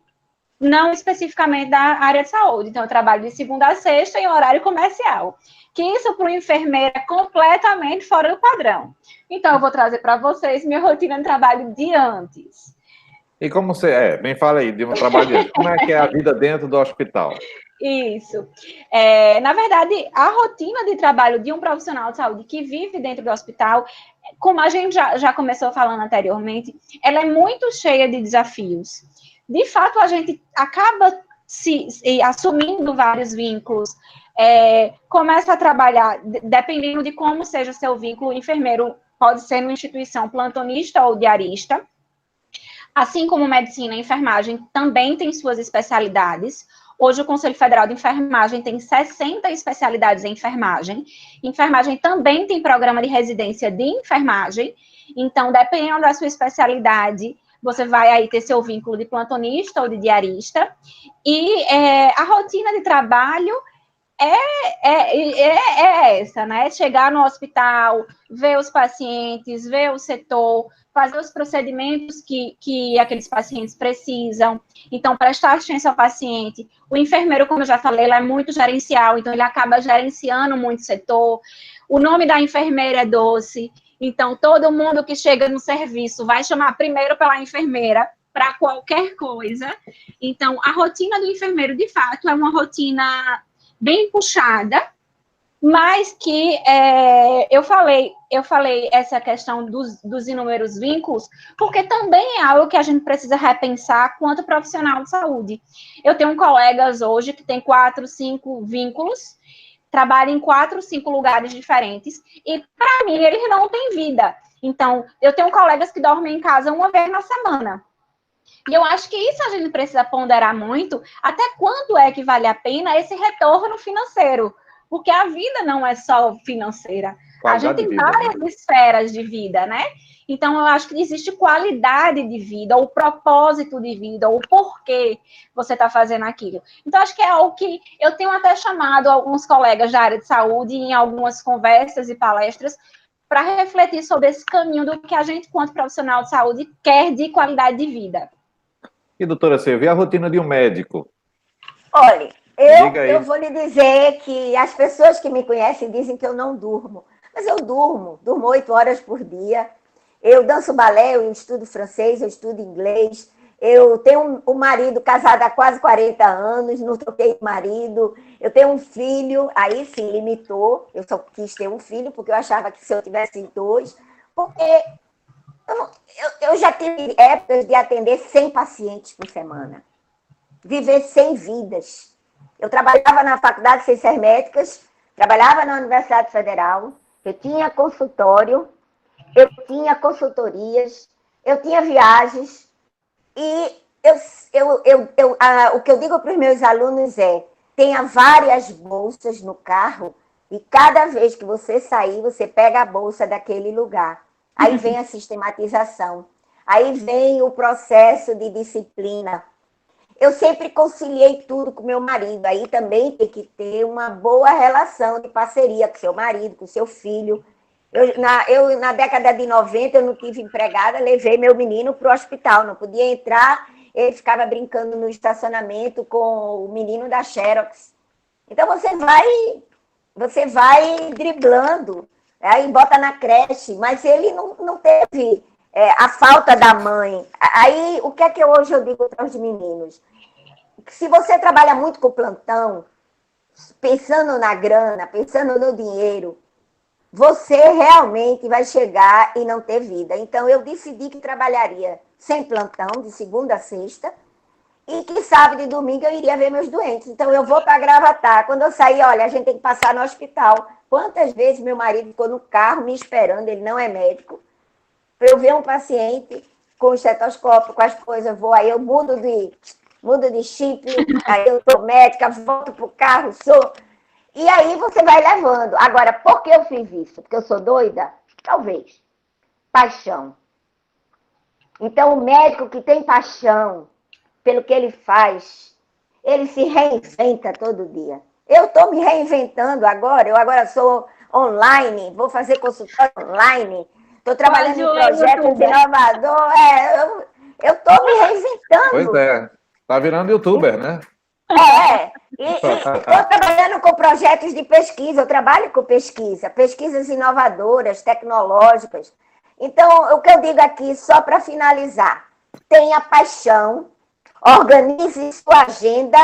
não especificamente da área de saúde. Então, eu trabalho de segunda a sexta em horário comercial. Que isso para um enfermeiro é completamente fora do padrão. Então, eu vou trazer para vocês minha rotina de trabalho de antes. E como você me fala aí de um trabalho de antes. Como é que é a vida dentro do hospital? Isso. Na verdade, a rotina de trabalho de um profissional de saúde que vive dentro do hospital, como a gente já começou falando anteriormente, ela é muito cheia de desafios. De fato, a gente acaba assumindo vários vínculos, começa a trabalhar, dependendo de como seja o seu vínculo, o enfermeiro pode ser numa instituição plantonista ou diarista. Assim como medicina e enfermagem também tem suas especialidades. Hoje, o Conselho Federal de Enfermagem tem 60 especialidades em enfermagem. Enfermagem também tem programa de residência de enfermagem. Então, dependendo da sua especialidade, você vai aí ter seu vínculo de plantonista ou de diarista. E a rotina de trabalho é essa, né? Chegar no hospital, ver os pacientes, ver o setor, fazer os procedimentos que aqueles pacientes precisam. Então, prestar assistência ao paciente. O enfermeiro, como eu já falei, ele é muito gerencial, então ele acaba gerenciando muito o setor. O nome da enfermeira é Doce, então todo mundo que chega no serviço vai chamar primeiro pela enfermeira para qualquer coisa. Então, a rotina do enfermeiro, de fato, é uma rotina bem puxada, mas que eu falei essa questão dos inúmeros vínculos, porque também é algo que a gente precisa repensar quanto profissional de saúde. Eu tenho colegas hoje que têm 4, 5 vínculos, trabalham em 4, 5 lugares diferentes, e para mim eles não têm vida. Então, eu tenho colegas que dormem em casa uma vez na semana. E eu acho que isso a gente precisa ponderar muito, até quando é que vale a pena esse retorno financeiro, porque a vida não é só financeira, a gente Qualidade de tem vida, né? várias esferas de vida, né? Então, eu acho que existe qualidade de vida, ou propósito de vida, ou porquê você está fazendo aquilo. Então, acho que é algo que eu tenho até chamado alguns colegas da área de saúde em algumas conversas e palestras para refletir sobre esse caminho do que a gente, quanto profissional de saúde, quer de qualidade de vida. E, doutora Silvia, a rotina de um médico? Olha, Diga eu aí. vou lhe dizer que as pessoas que me conhecem dizem que eu não durmo. Mas eu durmo 8 horas por dia. Eu danço balé, eu estudo francês, eu estudo inglês. Eu tenho um marido casado há quase 40 anos, não troquei de marido. Eu tenho um filho, aí sim, limitou. Eu só quis ter um filho, porque eu achava que se eu tivesse dois. Porque eu já tive épocas de atender 100 pacientes por semana. Viver 100 vidas. Eu trabalhava na Faculdade de Ciências Médicas, trabalhava na Universidade Federal, eu tinha consultório, eu tinha consultorias, eu tinha viagens, e o que eu digo para os meus alunos é: tenha várias bolsas no carro, e cada vez que você sair, você pega a bolsa daquele lugar. Aí vem a sistematização, aí vem o processo de disciplina. Eu sempre conciliei tudo com meu marido. Aí também tem que ter uma boa relação de parceria com seu marido, com seu filho. Na década de 90, eu não tive empregada, levei meu menino para o hospital. Não podia entrar, ele ficava brincando no estacionamento com o menino da Xerox. Então, você vai driblando, aí bota na creche, mas ele não teve a falta da mãe. Aí, o que é que hoje eu digo para os meninos? Se você trabalha muito com plantão, pensando na grana, pensando no dinheiro, você realmente vai chegar e não ter vida. Então, eu decidi que trabalharia sem plantão, de segunda a sexta, e que sábado e domingo eu iria ver meus doentes. Então, eu vou para Gravatar. Quando eu sair, olha, a gente tem que passar no hospital. Quantas vezes meu marido ficou no carro me esperando, ele não é médico, para eu ver um paciente com o estetoscópio, com as coisas, vou aí, eu mudo de chip, aí eu sou médica, volto pro carro, sou. E aí você vai levando. Agora, por que eu fiz isso? Porque eu sou doida? Talvez. Paixão. Então, o médico que tem paixão pelo que ele faz, ele se reinventa todo dia. Eu estou me reinventando agora, eu agora sou online, vou fazer consultório online, estou trabalhando em projetos inovadores, eu estou me reinventando. Pois é, tá virando youtuber, né? Estou trabalhando com projetos de pesquisa, eu trabalho com pesquisas inovadoras, tecnológicas. Então, o que eu digo aqui, só para finalizar, tenha paixão, organize sua agenda,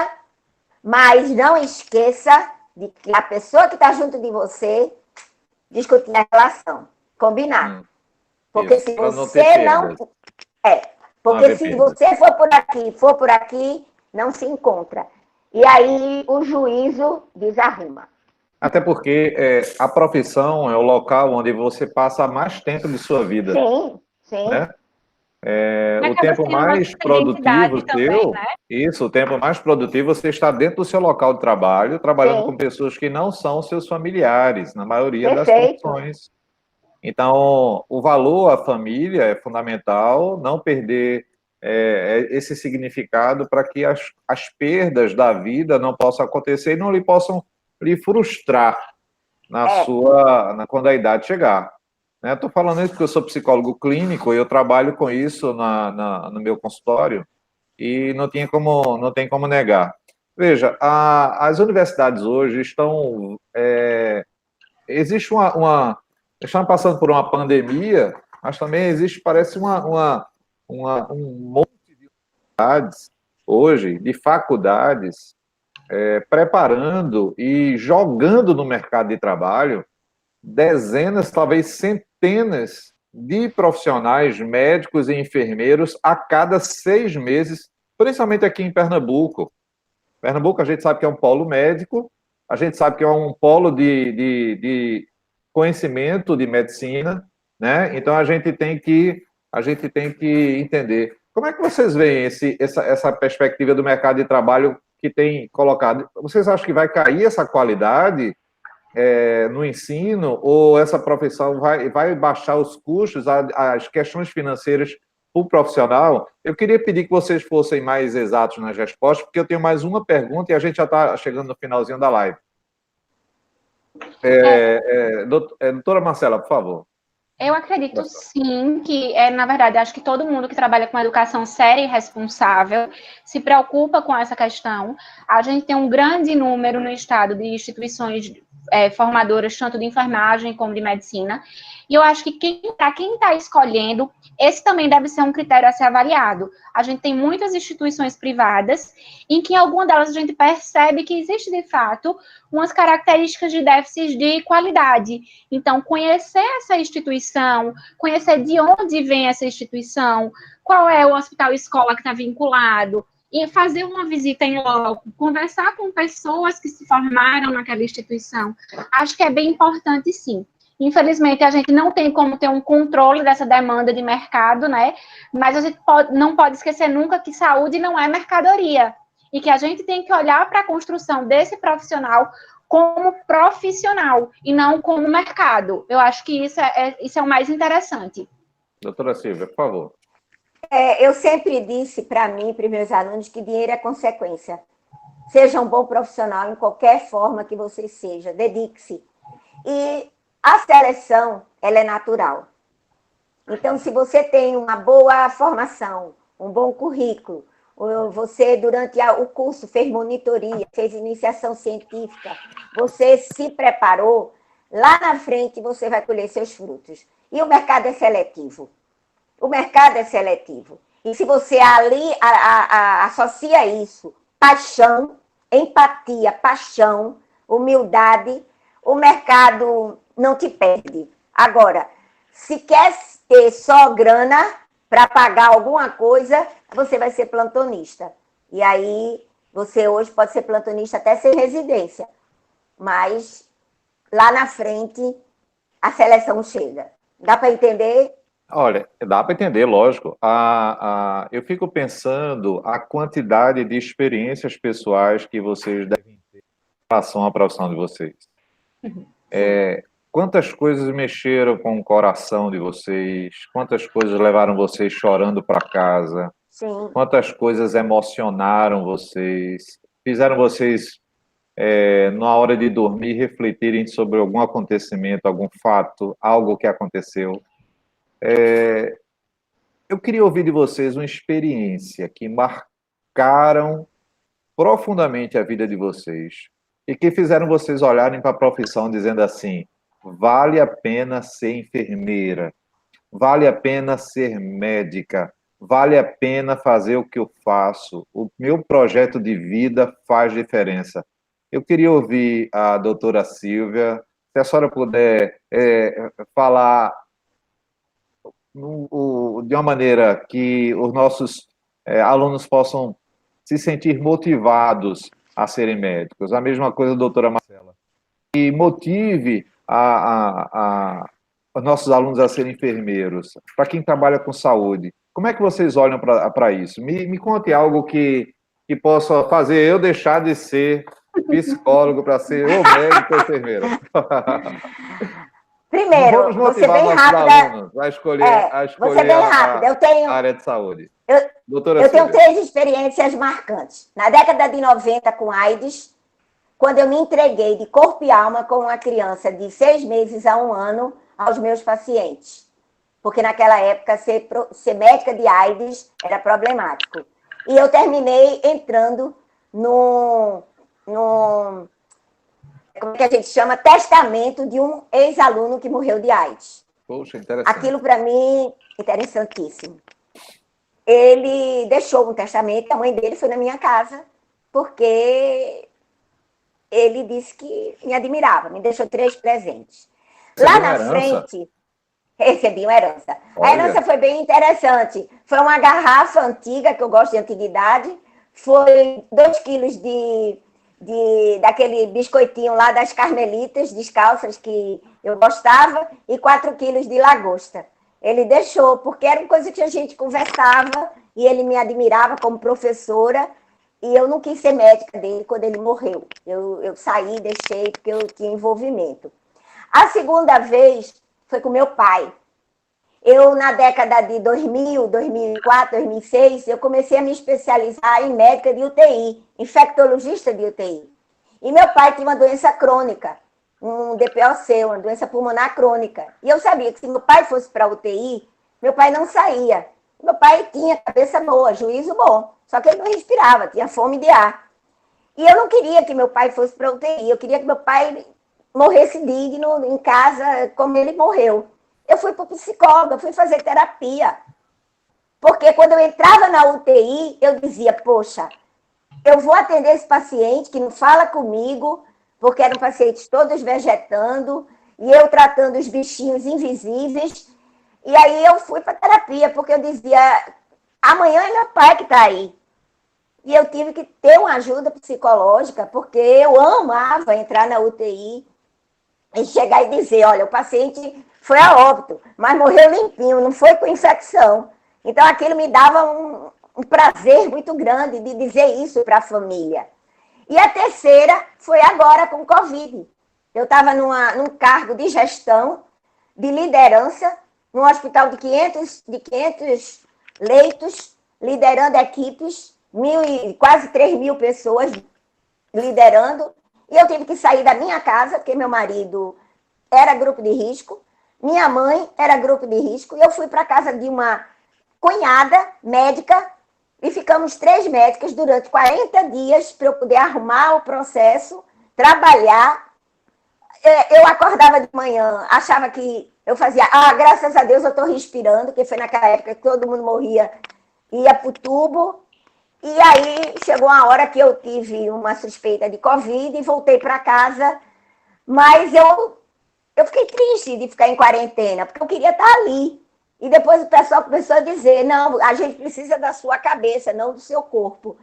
mas não esqueça de que a pessoa que está junto de você discutir a relação, combinar. Porque Isso, se pra você não porque se você for por aqui, não se encontra. E aí o juízo desarruma. Até porque a profissão é o local onde você passa mais tempo de sua vida. Sim, sim. Né? O tempo mais produtivo seu, né? o tempo mais produtivo você está dentro do seu local de trabalho, trabalhando Sim. com pessoas que não são seus familiares, na maioria Perfeito. das funções. Então, o valor à família é fundamental, não perder esse significado para que as perdas da vida não possam acontecer e não lhe possam lhe frustrar quando a idade chegar. Estou falando isso porque eu sou psicólogo clínico e eu trabalho com isso no meu consultório e não tem como negar. Veja, as universidades hoje estão... existe estamos passando por uma pandemia, mas também existe, parece, um monte de universidades hoje, de faculdades, preparando e jogando no mercado de trabalho dezenas, talvez centenas de profissionais médicos e enfermeiros a cada 6 meses, principalmente aqui em Pernambuco. Pernambuco, a gente sabe que é um polo médico, a gente sabe que é um polo de conhecimento de medicina, né? Então a gente tem que entender. Como é que vocês veem essa perspectiva do mercado de trabalho que tem colocado? Vocês acham que vai cair essa qualidade no ensino, ou essa profissão vai baixar os custos, as questões financeiras para o profissional? Eu queria pedir que vocês fossem mais exatos nas respostas, porque eu tenho mais uma pergunta e a gente já está chegando no finalzinho da live. Doutora Marcela, por favor. Eu acredito sim que, na verdade, acho que todo mundo que trabalha com educação séria e responsável se preocupa com essa questão. A gente tem um grande número no estado de instituições formadoras, tanto de enfermagem como de medicina, e eu acho que para quem está escolhendo, esse também deve ser um critério a ser avaliado. A gente tem muitas instituições privadas, em que em alguma delas a gente percebe que existe, de fato, umas características de déficits de qualidade. Então, conhecer essa instituição, conhecer de onde vem essa instituição, qual é o hospital-escola que está vinculado, e fazer uma visita em loco, conversar com pessoas que se formaram naquela instituição, acho que é bem importante, sim. Infelizmente, a gente não tem como ter um controle dessa demanda de mercado, né? Mas a gente não pode esquecer nunca que saúde não é mercadoria, e que a gente tem que olhar para a construção desse profissional como profissional, e não como mercado. Eu acho que isso é o mais interessante. Doutora Silvia, por favor. Eu sempre disse para mim, para os meus alunos, que dinheiro é consequência. Seja um bom profissional em qualquer forma que você seja, dedique-se. E a seleção, ela é natural. Então, se você tem uma boa formação, um bom currículo, você, durante o curso, fez monitoria, fez iniciação científica, você se preparou, lá na frente você vai colher seus frutos. E o mercado é seletivo. O mercado é seletivo. E se você ali associa isso, paixão, empatia, paixão, humildade, o mercado não te perde. Agora, se quer ter só grana para pagar alguma coisa, você vai ser plantonista. E aí, você hoje pode ser plantonista até sem residência. Mas, lá na frente, a seleção chega. Dá para entender? Olha, dá para entender, lógico. Eu fico pensando a quantidade de experiências pessoais que vocês devem ter em relação à profissão de vocês. Quantas coisas mexeram com o coração de vocês? Quantas coisas levaram vocês chorando para casa? Sim. Quantas coisas emocionaram vocês? Fizeram vocês, na hora de dormir, refletirem sobre algum acontecimento, algum fato, algo que aconteceu? Eu queria ouvir de vocês uma experiência que marcaram profundamente a vida de vocês e que fizeram vocês olharem para a profissão dizendo assim: vale a pena ser enfermeira, vale a pena ser médica, vale a pena fazer o que eu faço, o meu projeto de vida faz diferença. Eu queria ouvir a doutora Silvia, se a senhora puder falar de uma maneira que os nossos alunos possam se sentir motivados a serem médicos. A mesma coisa, doutora Marcela. E motive os nossos alunos a serem enfermeiros, para quem trabalha com saúde. Como é que vocês olham para isso? Me conte algo que possa fazer eu deixar de ser psicólogo para ser ou médico ou enfermeiro. Primeiro, você bem rápida. A escolher você bem rápida. A área de saúde. Eu tenho 3 experiências marcantes. Na década de 90, com AIDS, quando eu me entreguei de corpo e alma com uma criança de 6 meses a 1 ano aos meus pacientes. Porque naquela época ser médica de AIDS era problemático. E eu terminei entrando no como é que a gente chama? Testamento de um ex-aluno que morreu de AIDS. Poxa, interessante. Aquilo, para mim, interessantíssimo. Ele deixou um testamento, a mãe dele foi na minha casa, porque ele disse que me admirava, me deixou 3 presentes. Lá na frente, recebi uma herança. Olha. A herança foi bem interessante. Foi uma garrafa antiga, que eu gosto de antiguidade, foi 2 quilos daquele biscoitinho lá das Carmelitas descalças que eu gostava e 4 quilos de lagosta. Ele deixou, porque era uma coisa que a gente conversava e ele me admirava como professora, e eu não quis ser médica dele quando ele morreu. Eu saí, deixei, porque eu tinha envolvimento. A segunda vez foi com meu pai. Eu, na década de 2000, 2004, 2006, eu comecei a me especializar em médica de UTI, infectologista de UTI. E meu pai tinha uma doença crônica, um DPOC, uma doença pulmonar crônica. E eu sabia que se meu pai fosse para a UTI, meu pai não saía. Meu pai tinha cabeça boa, juízo bom, só que ele não respirava, tinha fome de ar. E eu não queria que meu pai fosse para a UTI, eu queria que meu pai morresse digno em casa, como ele morreu. Eu fui para o psicólogo, fui fazer terapia. Porque quando eu entrava na UTI, eu dizia, poxa, eu vou atender esse paciente que não fala comigo, porque eram pacientes todos vegetando, e eu tratando os bichinhos invisíveis. E aí eu fui para terapia, porque eu dizia, amanhã é meu pai que está aí. E eu tive que ter uma ajuda psicológica, porque eu amava entrar na UTI e chegar e dizer, olha, o paciente foi a óbito, mas morreu limpinho, não foi com infecção. Então aquilo me dava um prazer muito grande de dizer isso para a família. E a terceira foi agora com o Covid. Eu estava num cargo de gestão, de liderança, num hospital de 500 leitos, liderando equipes, quase 3.000 pessoas liderando. E eu tive que sair da minha casa, porque meu marido era grupo de risco, minha mãe era grupo de risco, e eu fui para a casa de uma cunhada médica, e ficamos 3 médicas durante 40 dias para eu poder arrumar o processo, trabalhar. Eu acordava de manhã, achava que eu fazia, graças a Deus eu estou respirando, que foi naquela época que todo mundo morria, ia para o tubo. E aí chegou uma hora que eu tive uma suspeita de Covid e voltei para casa, mas eu fiquei triste de ficar em quarentena, porque eu queria estar ali. E depois o pessoal começou a dizer, não, a gente precisa da sua cabeça, não do seu corpo.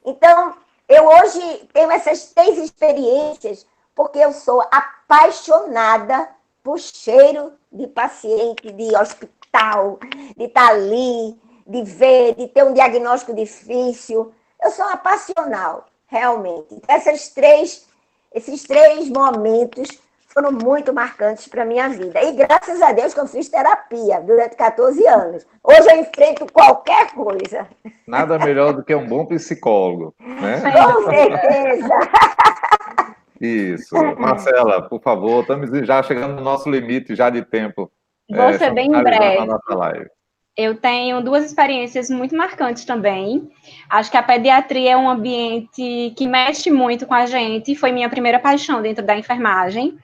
Então, eu hoje tenho essas 3 experiências, porque eu sou apaixonada por cheiro de paciente, de hospital, de estar ali, de ver, de ter um diagnóstico difícil. Eu sou uma passional, realmente. Esses três momentos foram muito marcantes para a minha vida. E graças a Deus que eu fiz terapia durante 14 anos. Hoje eu enfrento qualquer coisa. Nada melhor do que um bom psicólogo, né? Com certeza. Isso. Marcela, por favor, estamos já chegando no nosso limite já de tempo. Vou ser bem finalizando breve. a nossa live. Eu tenho 2 experiências muito marcantes também. Acho que a pediatria é um ambiente que mexe muito com a gente. Foi minha primeira paixão dentro da enfermagem.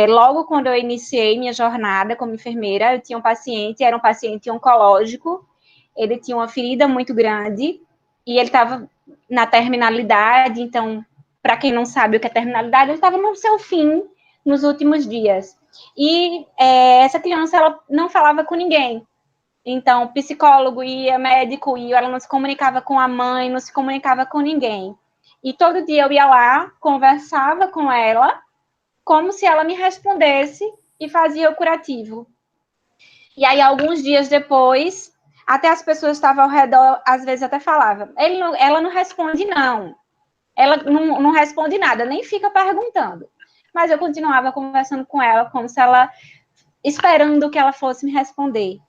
Logo quando eu iniciei minha jornada como enfermeira, eu tinha um paciente, era um paciente oncológico. Ele tinha uma ferida muito grande e ele estava na terminalidade. Então, para quem não sabe o que é terminalidade, ele estava no seu fim, nos últimos dias. E essa criança, ela não falava com ninguém. Então, psicólogo ia, médico ia, ela não se comunicava com a mãe, não se comunicava com ninguém. E todo dia eu ia lá, conversava com ela, como se ela me respondesse e fazia o curativo. E aí, alguns dias depois, até as pessoas que estavam ao redor, às vezes até falavam, ela não responde não, ela não responde nada, nem fica perguntando. Mas eu continuava conversando com ela, como se ela, esperando que ela fosse me responder.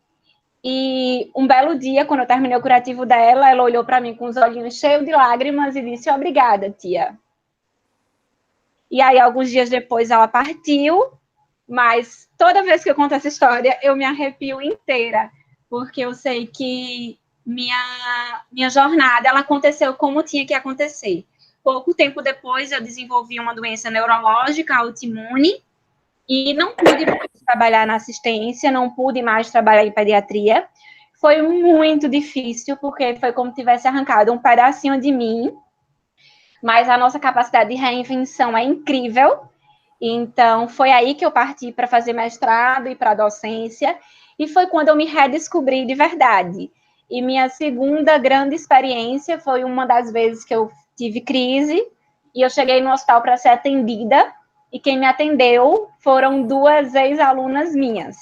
E um belo dia, quando eu terminei o curativo dela, ela olhou para mim com os olhinhos cheios de lágrimas e disse, obrigada, tia. E aí, alguns dias depois, ela partiu, mas toda vez que eu conto essa história, eu me arrepio inteira, porque eu sei que minha jornada, ela aconteceu como tinha que acontecer. Pouco tempo depois, eu desenvolvi uma doença neurológica autoimune, e não pude mais trabalhar na assistência, não pude mais trabalhar em pediatria. Foi muito difícil, porque foi como se tivesse arrancado um pedacinho de mim, mas a nossa capacidade de reinvenção é incrível. Então, foi aí que eu parti para fazer mestrado e para docência, e foi quando eu me redescobri de verdade. E minha segunda grande experiência foi uma das vezes que eu tive crise, e eu cheguei no hospital para ser atendida, e quem me atendeu foram 2 ex-alunas minhas.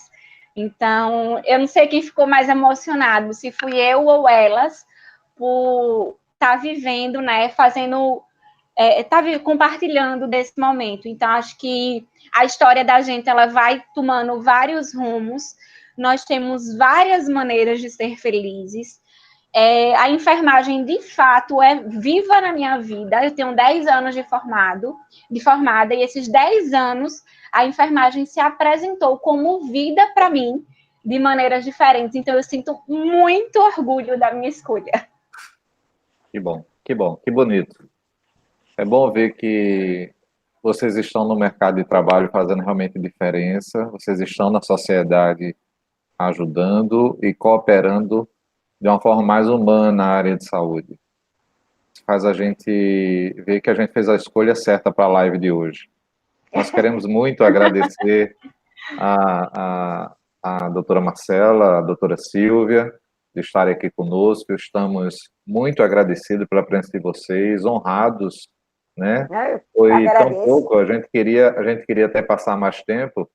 Então, eu não sei quem ficou mais emocionado, se fui eu ou elas, por estar vivendo, né, fazendo, compartilhando desse momento. Então, acho que a história da gente, ela vai tomando vários rumos, nós temos várias maneiras de ser felizes. A enfermagem, de fato, é viva na minha vida. Eu tenho 10 anos de formada, e esses 10 anos, a enfermagem se apresentou como vida para mim, de maneiras diferentes. Então, eu sinto muito orgulho da minha escolha. Que bom, que bonito. É bom ver que vocês estão no mercado de trabalho fazendo realmente diferença, vocês estão na sociedade ajudando e cooperando de uma forma mais humana na área de saúde. Isso faz a gente ver que a gente fez a escolha certa para a live de hoje. Nós queremos muito agradecer a doutora Marcela, a doutora Silvia, de estarem aqui conosco. Estamos muito agradecidos pela presença de vocês, honrados, né? Foi tão pouco, a gente queria até passar mais tempo,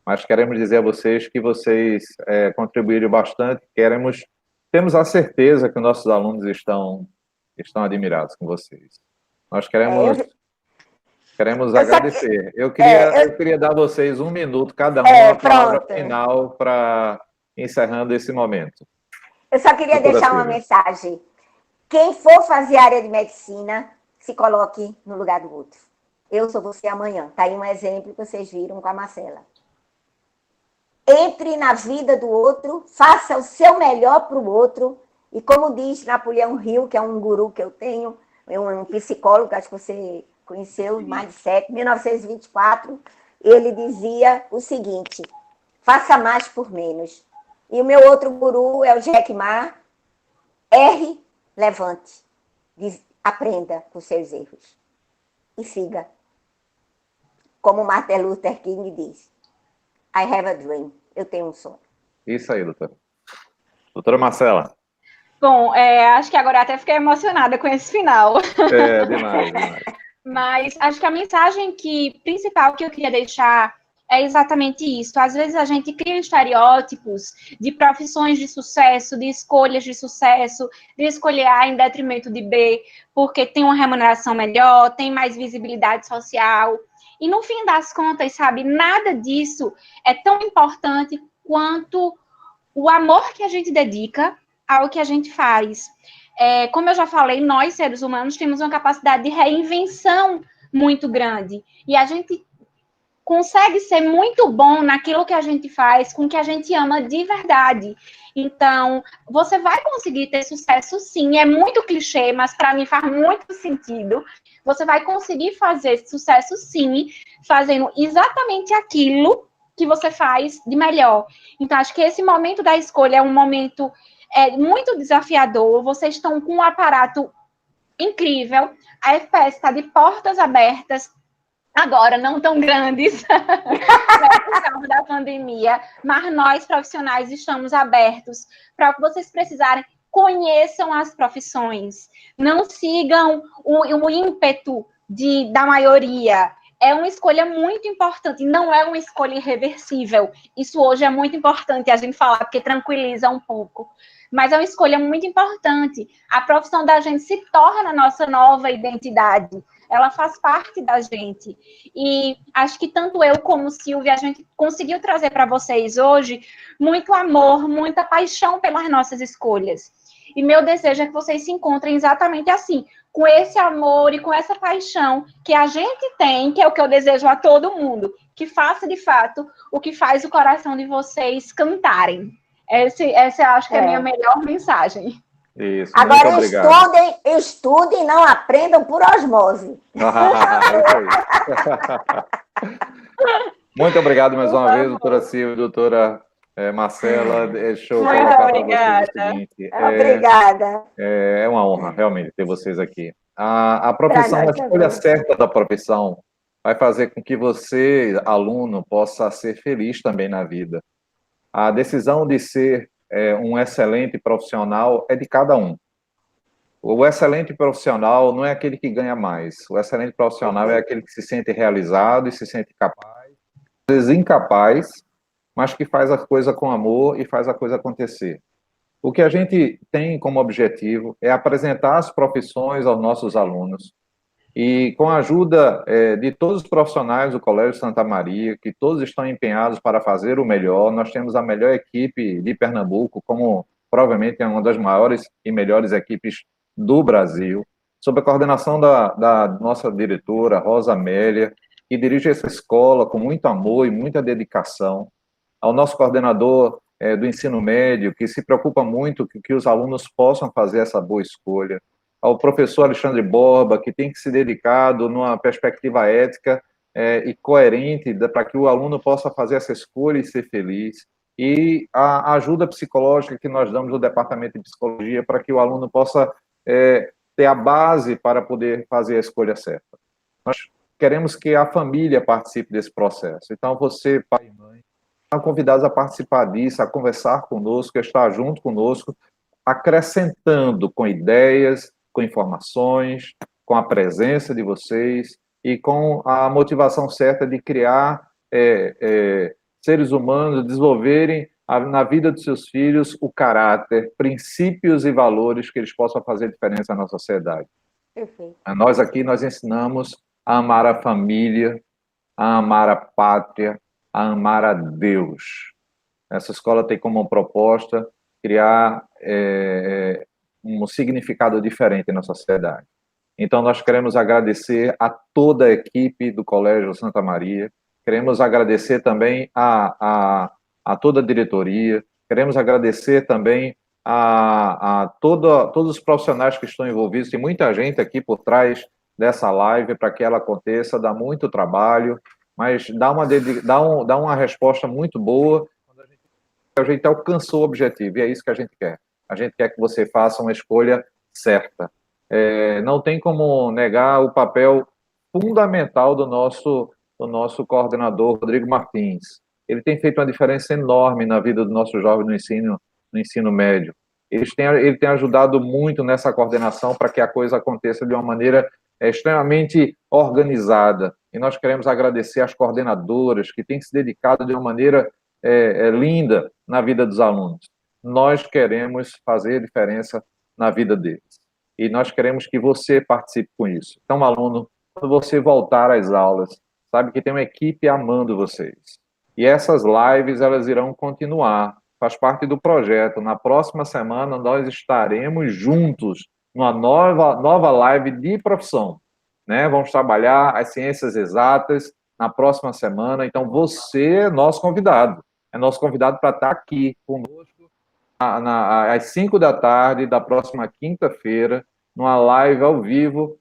mas queremos dizer a vocês que vocês contribuíram bastante, temos a certeza que nossos alunos estão admirados com vocês. Nós queremos agradecer. Eu queria dar a vocês 1 minuto, cada um, a palavra final para encerrando esse momento. Eu só queria deixar uma mensagem. Quem for fazer área de medicina, se coloque no lugar do outro. Eu sou você amanhã. Está aí um exemplo que vocês viram com a Marcela. Entre na vida do outro, faça o seu melhor para o outro. E como diz Napoleão Hill, que é um guru que eu tenho, é um psicólogo, acho que você conheceu, Mindset, 1924, ele dizia o seguinte: faça mais por menos. E o meu outro guru é o Jack Ma. Erre, levante. Aprenda com seus erros. E siga. Como Martin Luther King diz: I have a dream. Eu tenho um sonho. Isso aí, doutora. Doutora Marcela. Bom, acho que agora até fiquei emocionada com esse final. Demais. Mas acho que a mensagem principal que eu queria deixar é exatamente isso. Às vezes a gente cria estereótipos de profissões de sucesso, de escolhas de sucesso, de escolher A em detrimento de B, porque tem uma remuneração melhor, tem mais visibilidade social. E no fim das contas, sabe, nada disso é tão importante quanto o amor que a gente dedica ao que a gente faz. Como eu já falei, nós, seres humanos, temos uma capacidade de reinvenção muito grande. E a gente consegue ser muito bom naquilo que a gente faz, com o que a gente ama de verdade. Então, você vai conseguir ter sucesso, sim. É muito clichê, mas para mim faz muito sentido. Você vai conseguir fazer sucesso, sim, fazendo exatamente aquilo que você faz de melhor. Então, acho que esse momento da escolha é um momento muito desafiador. Vocês estão com um aparato incrível. A FPS está de portas abertas, agora não tão grandes, por causa da pandemia, mas nós, profissionais, estamos abertos para o que vocês precisarem. Conheçam as profissões, não sigam o ímpeto da maioria. É uma escolha muito importante, não é uma escolha irreversível. Isso hoje é muito importante a gente falar, porque tranquiliza um pouco. Mas é uma escolha muito importante. A profissão da gente se torna a nossa nova identidade. Ela faz parte da gente. E acho que tanto eu como Silvia, a gente conseguiu trazer para vocês hoje muito amor, muita paixão pelas nossas escolhas. E meu desejo é que vocês se encontrem exatamente assim, com esse amor e com essa paixão que a gente tem, que é o que eu desejo a todo mundo, que faça de fato o que faz o coração de vocês cantarem. Essa eu acho que é a minha melhor mensagem. Isso, agora estudem, não aprendam por osmose. Muito obrigado mais uma vez, doutora Silvia, doutora Marcela. Deixa eu muito colocar obrigada. Para vocês o seguinte, Obrigada. É uma honra, realmente, ter vocês aqui. A profissão, a escolha certa da profissão vai fazer com que você, aluno, possa ser feliz também na vida. A decisão de ser um excelente profissional é de cada um. O excelente profissional não é aquele que ganha mais. O excelente profissional é aquele que se sente realizado e se sente capaz, às vezes incapaz, mas que faz a coisa com amor e faz a coisa acontecer. O que a gente tem como objetivo é apresentar as profissões aos nossos alunos e, com a ajuda de todos os profissionais do Colégio Santa Maria, que todos estão empenhados para fazer o melhor, nós temos a melhor equipe de Pernambuco, como provavelmente é uma das maiores e melhores equipes do Brasil, sob a coordenação da nossa diretora, Rosa Amélia, que dirige essa escola com muito amor e muita dedicação, ao nosso coordenador do ensino médio, que se preocupa muito que os alunos possam fazer essa boa escolha, ao professor Alexandre Borba, que tem que se dedicado numa perspectiva ética e coerente para que o aluno possa fazer essa escolha e ser feliz, e a ajuda psicológica que nós damos no departamento de psicologia para que o aluno possa ter a base para poder fazer a escolha certa. Nós queremos que a família participe desse processo. Então, você, pai e mãe, estão convidados a participar disso, a conversar conosco, a estar junto conosco, acrescentando com ideias, com informações, com a presença de vocês e com a motivação certa de criar seres humanos, desenvolverem na vida dos seus filhos o caráter, princípios e valores que eles possam fazer diferença na sociedade. Perfeito. Nós aqui, nós ensinamos a amar a família, a amar a pátria, a amar a Deus. Essa escola tem como proposta criar um significado diferente na sociedade. Então, nós queremos agradecer a toda a equipe do Colégio Santa Maria, queremos agradecer também a toda a diretoria, queremos agradecer também a todos os profissionais que estão envolvidos, tem muita gente aqui por trás dessa live para que ela aconteça, dá muito trabalho, mas dá uma resposta muito boa quando a gente alcançou o objetivo, e é isso que a gente quer. A gente quer que você faça uma escolha certa. Não tem como negar o papel fundamental do nosso coordenador, Rodrigo Martins. Ele tem feito uma diferença enorme na vida do nosso jovem no ensino médio. Ele tem ajudado muito nessa coordenação para que a coisa aconteça de uma maneira extremamente organizada. E nós queremos agradecer às coordenadoras que têm se dedicado de uma maneira linda na vida dos alunos. Nós queremos fazer diferença na vida deles. E nós queremos que você participe com isso. Então, aluno, quando você voltar às aulas, sabe que tem uma equipe amando vocês. E essas lives, elas irão continuar. Faz parte do projeto. Na próxima semana, nós estaremos juntos numa nova live de profissão, né? Vamos trabalhar as ciências exatas na próxima semana. Então, você é nosso convidado. É nosso convidado para estar aqui conosco às 5 da tarde da próxima quinta-feira, numa live ao vivo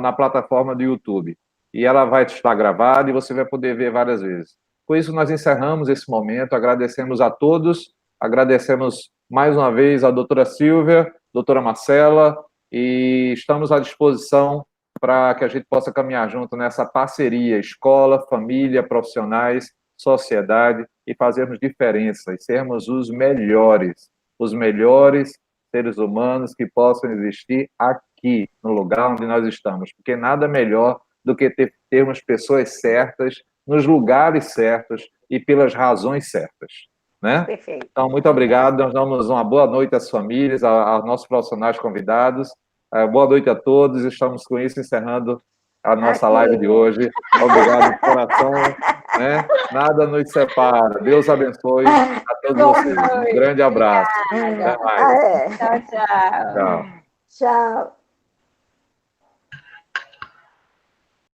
na plataforma do YouTube. E ela vai estar gravada e você vai poder ver várias vezes. Com isso, nós encerramos esse momento, agradecemos a todos, agradecemos mais uma vez a doutora Silvia, doutora Marcela, e estamos à disposição para que a gente possa caminhar junto nessa parceria, escola, família, profissionais, sociedade, e fazermos diferença, e sermos os melhores seres humanos que possam existir aqui, no lugar onde nós estamos, porque nada melhor do que termos pessoas certas, nos lugares certos e pelas razões certas, né? Perfeito. Então, muito obrigado, nós damos uma boa noite às famílias, aos nossos profissionais convidados, boa noite a todos, estamos com isso encerrando a nossa live de hoje. Obrigado de coração, né? Nada nos separa. Deus abençoe a todos vocês. Um grande abraço. Até mais. Tchau, tchau. Tchau. Tchau.